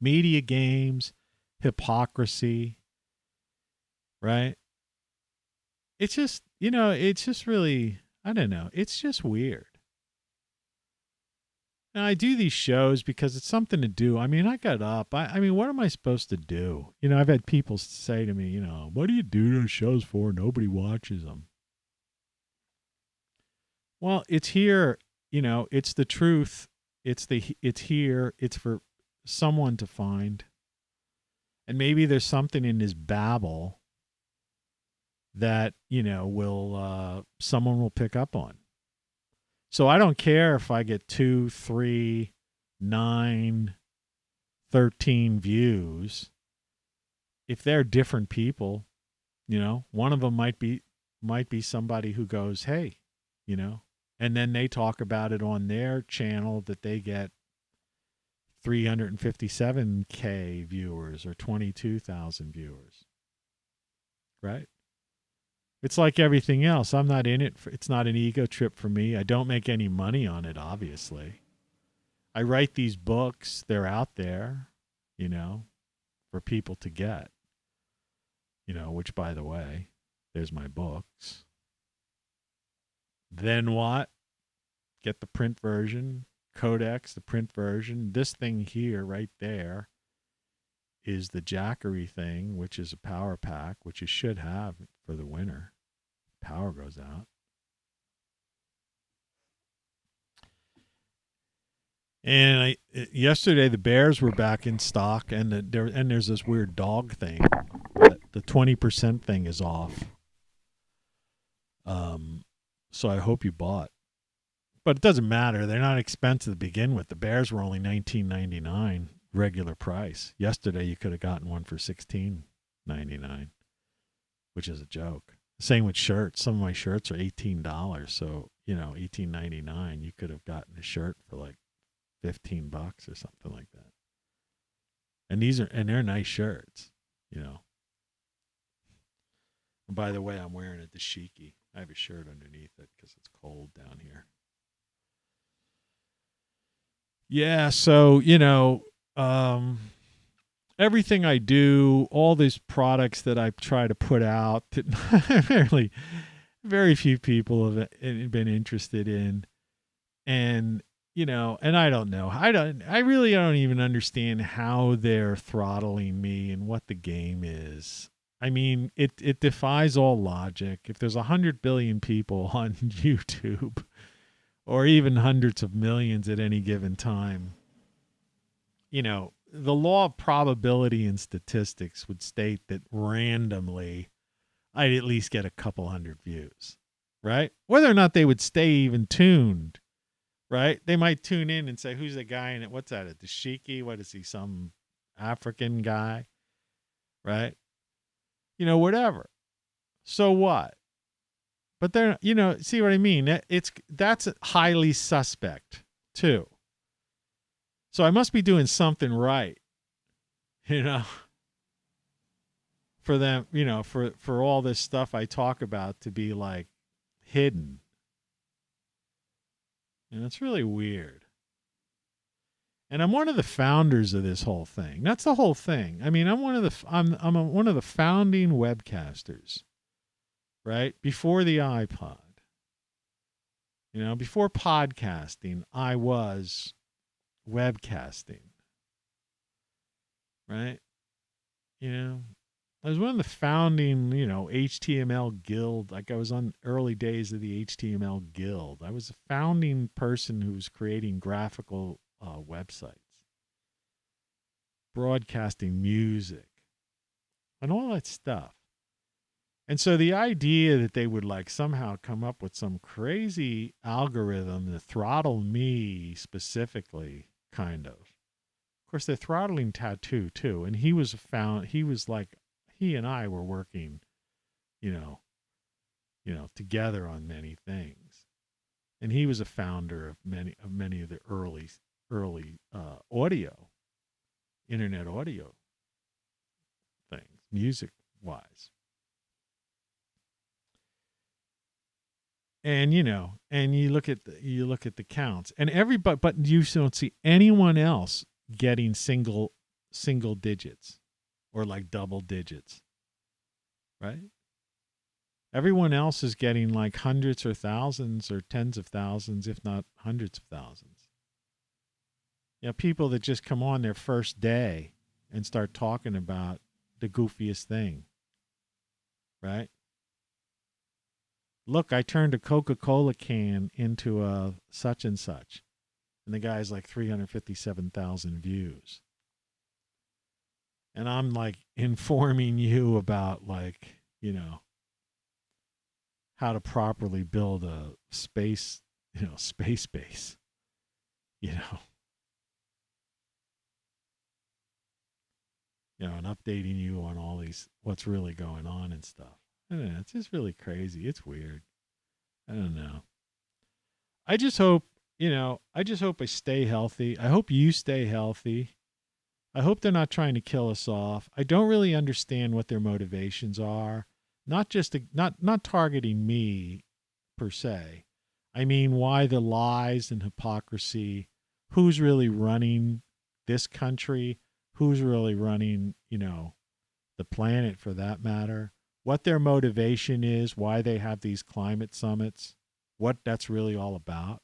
media games, hypocrisy, right? It's just, it's just really, I don't know, it's just weird. And I do these shows because it's something to do. I mean, I got up. I mean, what am I supposed to do? I've had people say to me, what do you do those shows for? Nobody watches them. Well, it's here, it's the truth, It's here. It's for someone to find. And maybe there's something in this babble that, will someone will pick up on. So I don't care if I get 2, 3, 9, 13 views. If they're different people, one of them might be somebody who goes, hey, and then they talk about it on their channel that they get 357K viewers or 22,000 viewers. Right? It's like everything else. I'm not in it. It's not an ego trip for me. I don't make any money on it, obviously. I write these books. They're out there, for people to get. Which, by the way, there's my books. Then what? Get the print version, Codex, the print version. This thing here, right there, is the Jackery thing, which is a power pack, which you should have for the winter. Power goes out. And yesterday the bears were back in stock, and there's this weird dog thing. The 20% thing is off. So I hope you bought. But it doesn't matter. They're not expensive to begin with. The bears were only $19.99 regular price. Yesterday you could have gotten one for $16.99, which is a joke. Same with shirts. Some of my shirts are $18. So, $18.99. You could have gotten a shirt for like $15 or something like that. And they're nice shirts, And by the way, I'm wearing a dashiki. I have a shirt underneath it because it's cold down here. Yeah, so, everything I do, all these products that I try to put out that very few people have been interested in. And, and I don't know. I really don't even understand how they're throttling me and what the game is. I mean, it defies all logic. If there's 100 billion people on YouTube, or even hundreds of millions at any given time, the law of probability and statistics would state that randomly I'd at least get a couple hundred views, right? Whether or not they would stay even tuned, right? They might tune in and say, who's the guy in it? What's that? A dashiki? What is he? Some African guy, right? Whatever. So what? But they're, see what I mean? That's highly suspect too. So I must be doing something right, for them, for all this stuff I talk about to be like hidden. And it's really weird. And I'm one of the founders of this whole thing. That's the whole thing. I mean, I'm one of the founding webcasters, right? Before the iPod, before podcasting, I was webcasting, right? I was one of the founding, HTML guild. Like I was on early days of the HTML guild. I was a founding person who was creating graphical websites, broadcasting music, and all that stuff. And so the idea that they would like somehow come up with some crazy algorithm to throttle me specifically, kind of. Of course, they're throttling Tattoo too. And he and I were working, together on many things. And he was a founder of many of the early audio, internet audio things, music wise. And and you look at the counts, and everybody, but you don't see anyone else getting single digits or like double digits, right? Everyone else is getting like hundreds or thousands or tens of thousands, if not hundreds of thousands. People that just come on their first day and start talking about the goofiest thing, right? Look, I turned a Coca-Cola can into a such and such. And the guy's like 357,000 views. And I'm like informing you about like, you know, how to properly build a space, you know, space base, you know. You know, and updating you on all these, what's really going on and stuff. I don't know. It's just really crazy. It's weird. I don't know. I just hope, you know, I just hope I stay healthy. I hope you stay healthy. I hope they're not trying to kill us off. I don't really understand what their motivations are. Not just not targeting me per se. I mean, why the lies and hypocrisy? Who's really running this country? Who's really running, you know, the planet for that matter? What their motivation is, why they have these climate summits, what that's really all about.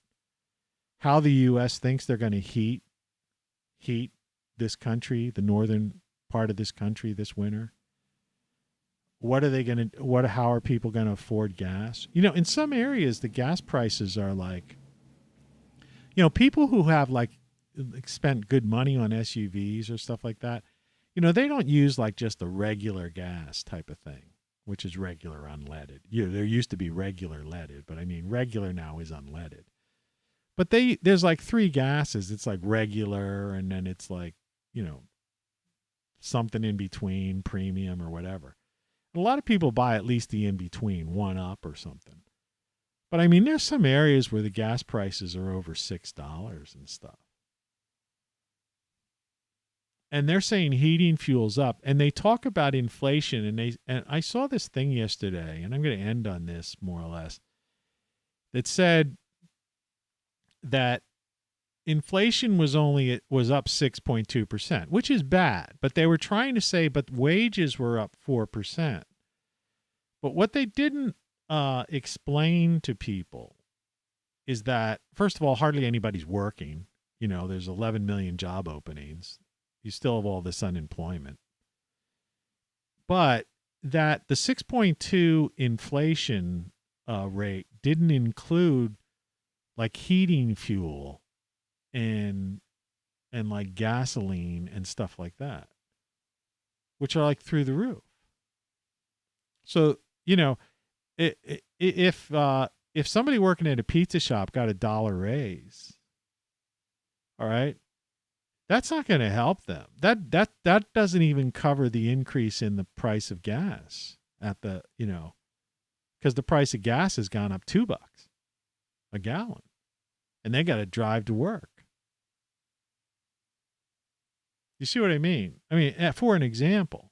How the U.S. thinks they're going to heat this country, the northern part of this country this winter. What are they going to, how are people going to afford gas? You know, in some areas, the gas prices are like, you know, people who have like spent good money on SUVs or stuff like that, you know, they don't use like just the regular gas type of thing, which is regular unleaded. You know, there used to be regular leaded, but I mean, regular now is unleaded. But there's like three gases. It's like regular, and then it's like, you know, something in between, premium or whatever. And a lot of people buy at least the in between, one up or something. But I mean, there's some areas where the gas prices are over $6 and stuff. And they're saying heating fuels up, and they talk about inflation, and I saw this thing yesterday, and I'm going to end on this more or less, that said that inflation was up 6.2%, which is bad, but they were trying to say, but wages were up 4%. But what they didn't explain to people is that, first of all, hardly anybody's working. You know, there's 11 million job openings. You still have all this unemployment. But that the 6.2 inflation rate didn't include like heating fuel and like gasoline and stuff like that, which are like through the roof. So, you know, if somebody working at a pizza shop got $1 raise, all right, that's not going to help them. That doesn't even cover the increase in the price of gas at the, you know, because the price of gas has gone up $2 a gallon, and they got to drive to work. You see what I mean? I mean, for an example,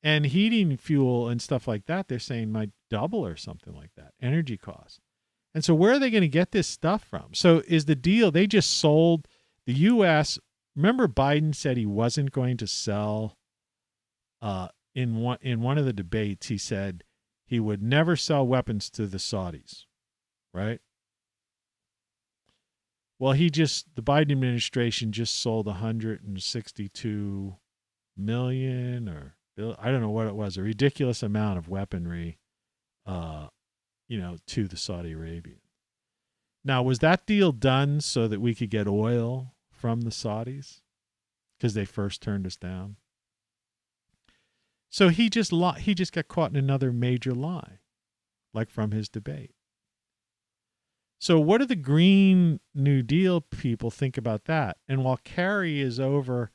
and heating fuel and stuff like that, they're saying might double or something like that, energy costs. And so where are they going to get this stuff from? So is the deal, they just sold the U.S. Remember Biden said he wasn't going to sell, in one of the debates, he said he would never sell weapons to the Saudis, right? Well, the Biden administration just sold 162 million or I don't know what it was, a ridiculous amount of weaponry, you know, to the Saudi Arabians. Now, was that deal done so that we could get oil from the Saudis because they first turned us down? So he just got caught in another major lie, like from his debate. So what do the Green New Deal people think about that? And while Kerry is over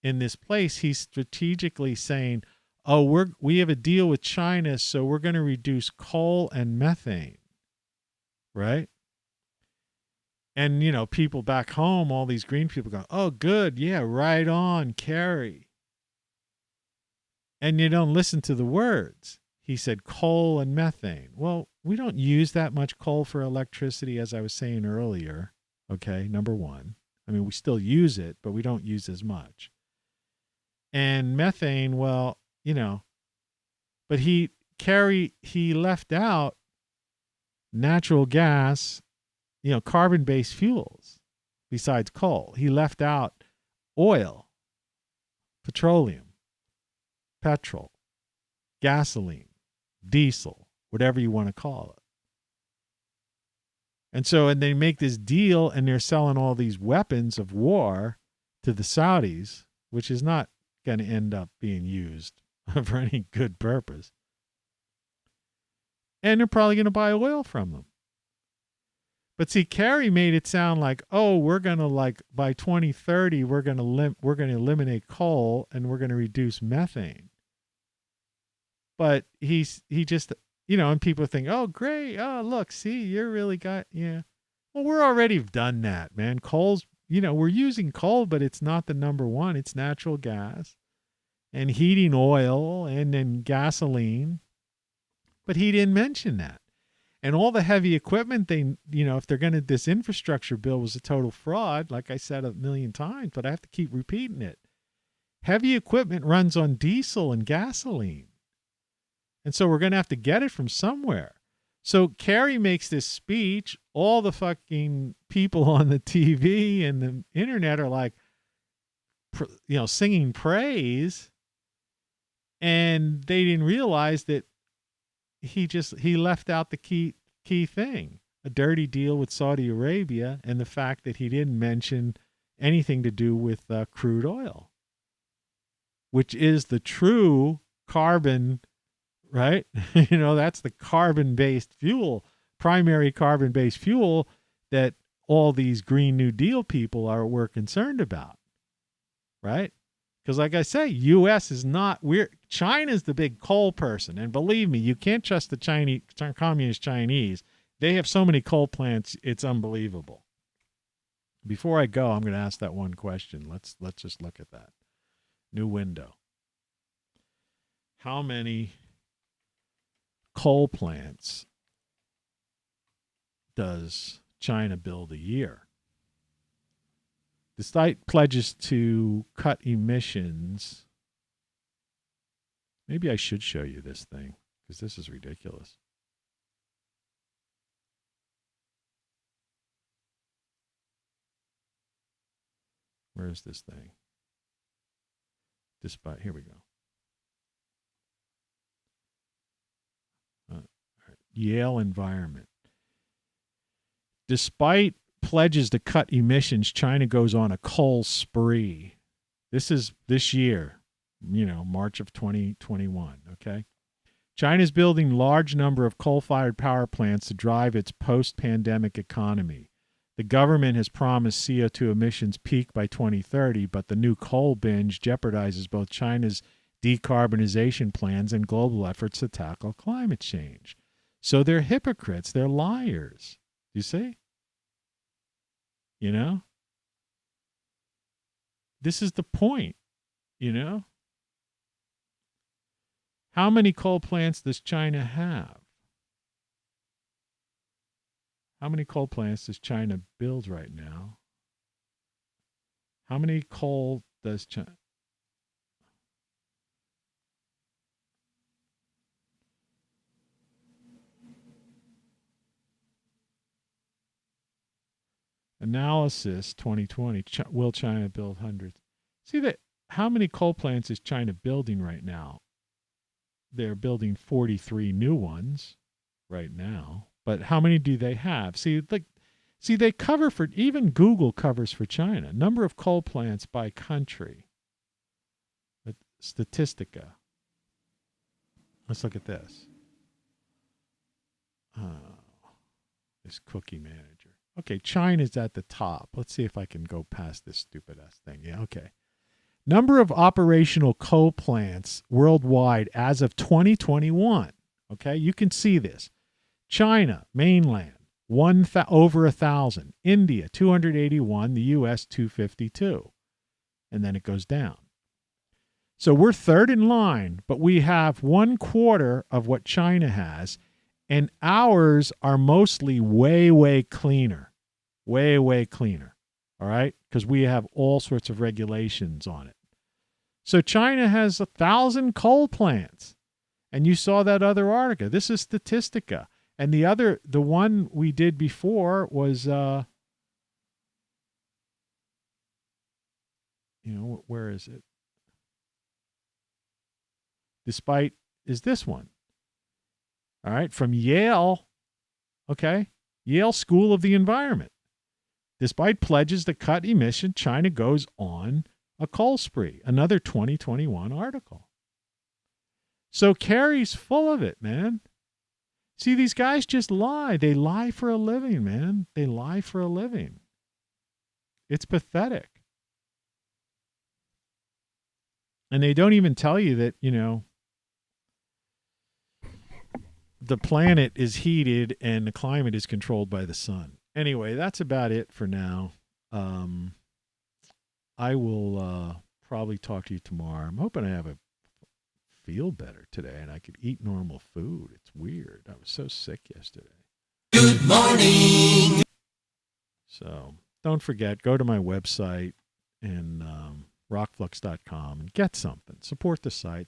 in this place, he's strategically saying, oh, we have a deal with China, so we're going to reduce coal and methane, right? And, you know, people back home, all these green people go, oh, good, yeah, right on, Kerry. And you don't listen to the words. He said coal and methane. Well, we don't use that much coal for electricity, as I was saying earlier. Okay, number one. I mean, we still use it, but we don't use as much. And methane, well, you know, but he left out natural gas, you know, carbon-based fuels besides coal. He left out oil, petroleum, petrol, gasoline, diesel, whatever you want to call it. And they make this deal, and they're selling all these weapons of war to the Saudis, which is not going to end up being used for any good purpose. And they're probably going to buy oil from them. But see, Kerry made it sound like, oh, we're going to by 2030, we're going to eliminate coal and we're going to reduce methane. But he just, and people think, oh, great. Oh, look, see, you're really yeah. Well, we're already done that, man. Coal's, we're using coal, but it's not the number one. It's natural gas and heating oil and then gasoline. But he didn't mention that. And all the heavy equipment, if they're going to, this infrastructure bill was a total fraud, like I said a million times, but I have to keep repeating it. Heavy equipment runs on diesel and gasoline. And so we're going to have to get it from somewhere. So Kerry makes this speech. All the fucking people on the TV and the internet are like, singing praise. And they didn't realize that he left out the key thing, a dirty deal with Saudi Arabia, and the fact that he didn't mention anything to do with crude oil, which is the true carbon, right? That's the carbon-based fuel, primary carbon-based fuel that all these Green New Deal people were concerned about, right? Because like I say, U.S. is not, China's the big coal person. And believe me, you can't trust the communist Chinese. They have so many coal plants, it's unbelievable. Before I go, I'm going to ask that one question. Let's just look at that. New window. How many coal plants does China build a year? Despite pledges to cut emissions, maybe I should show you this thing because this is ridiculous. Where is this thing? Here we go. Yale Environment. Despite pledges to cut emissions, China goes on a coal spree. This is this year, March of 2021, okay? China's building large number of coal-fired power plants to drive its post-pandemic economy. The government has promised CO2 emissions peak by 2030, but the new coal binge jeopardizes both China's decarbonization plans and global efforts to tackle climate change. So they're hypocrites. They're liars. You see? This is the point, How many coal plants does China have? How many coal plants does China build right now? How many coal does China... Analysis 2020. Will China build hundreds? See that? How many coal plants is China building right now? They're building 43 new ones right now. But how many do they have? See, they cover for, even Google covers for China. Number of coal plants by country. Statistica. Let's look at this. This cookie manager. Okay, China's at the top. Let's see if I can go past this stupid-ass thing. Yeah, okay. Number of operational coal plants worldwide as of 2021. Okay, you can see this. China, mainland, over 1,000. India, 281. The U.S., 252. And then it goes down. So we're third in line, but we have 1/4 of what China has. And ours are mostly way, way cleaner. Way, way cleaner. All right? Because we have all sorts of regulations on it. So China has 1,000 coal plants. And you saw that other article. This is Statistica. And the one we did before was, where is it? Is this one. All right, from Yale, okay? Yale School of the Environment. Despite pledges to cut emission, China goes on a coal spree. Another 2021 article. So Kerry's full of it, man. See, these guys just lie. They lie for a living, man. They lie for a living. It's pathetic. And they don't even tell you that, the planet is heated and the climate is controlled by the sun. Anyway, that's about it for now. I will probably talk to you tomorrow. I'm hoping I feel better today and I could eat normal food. It's weird. I was so sick yesterday. Good morning. So don't forget, go to my website and rockflux.com and get something. Support the site.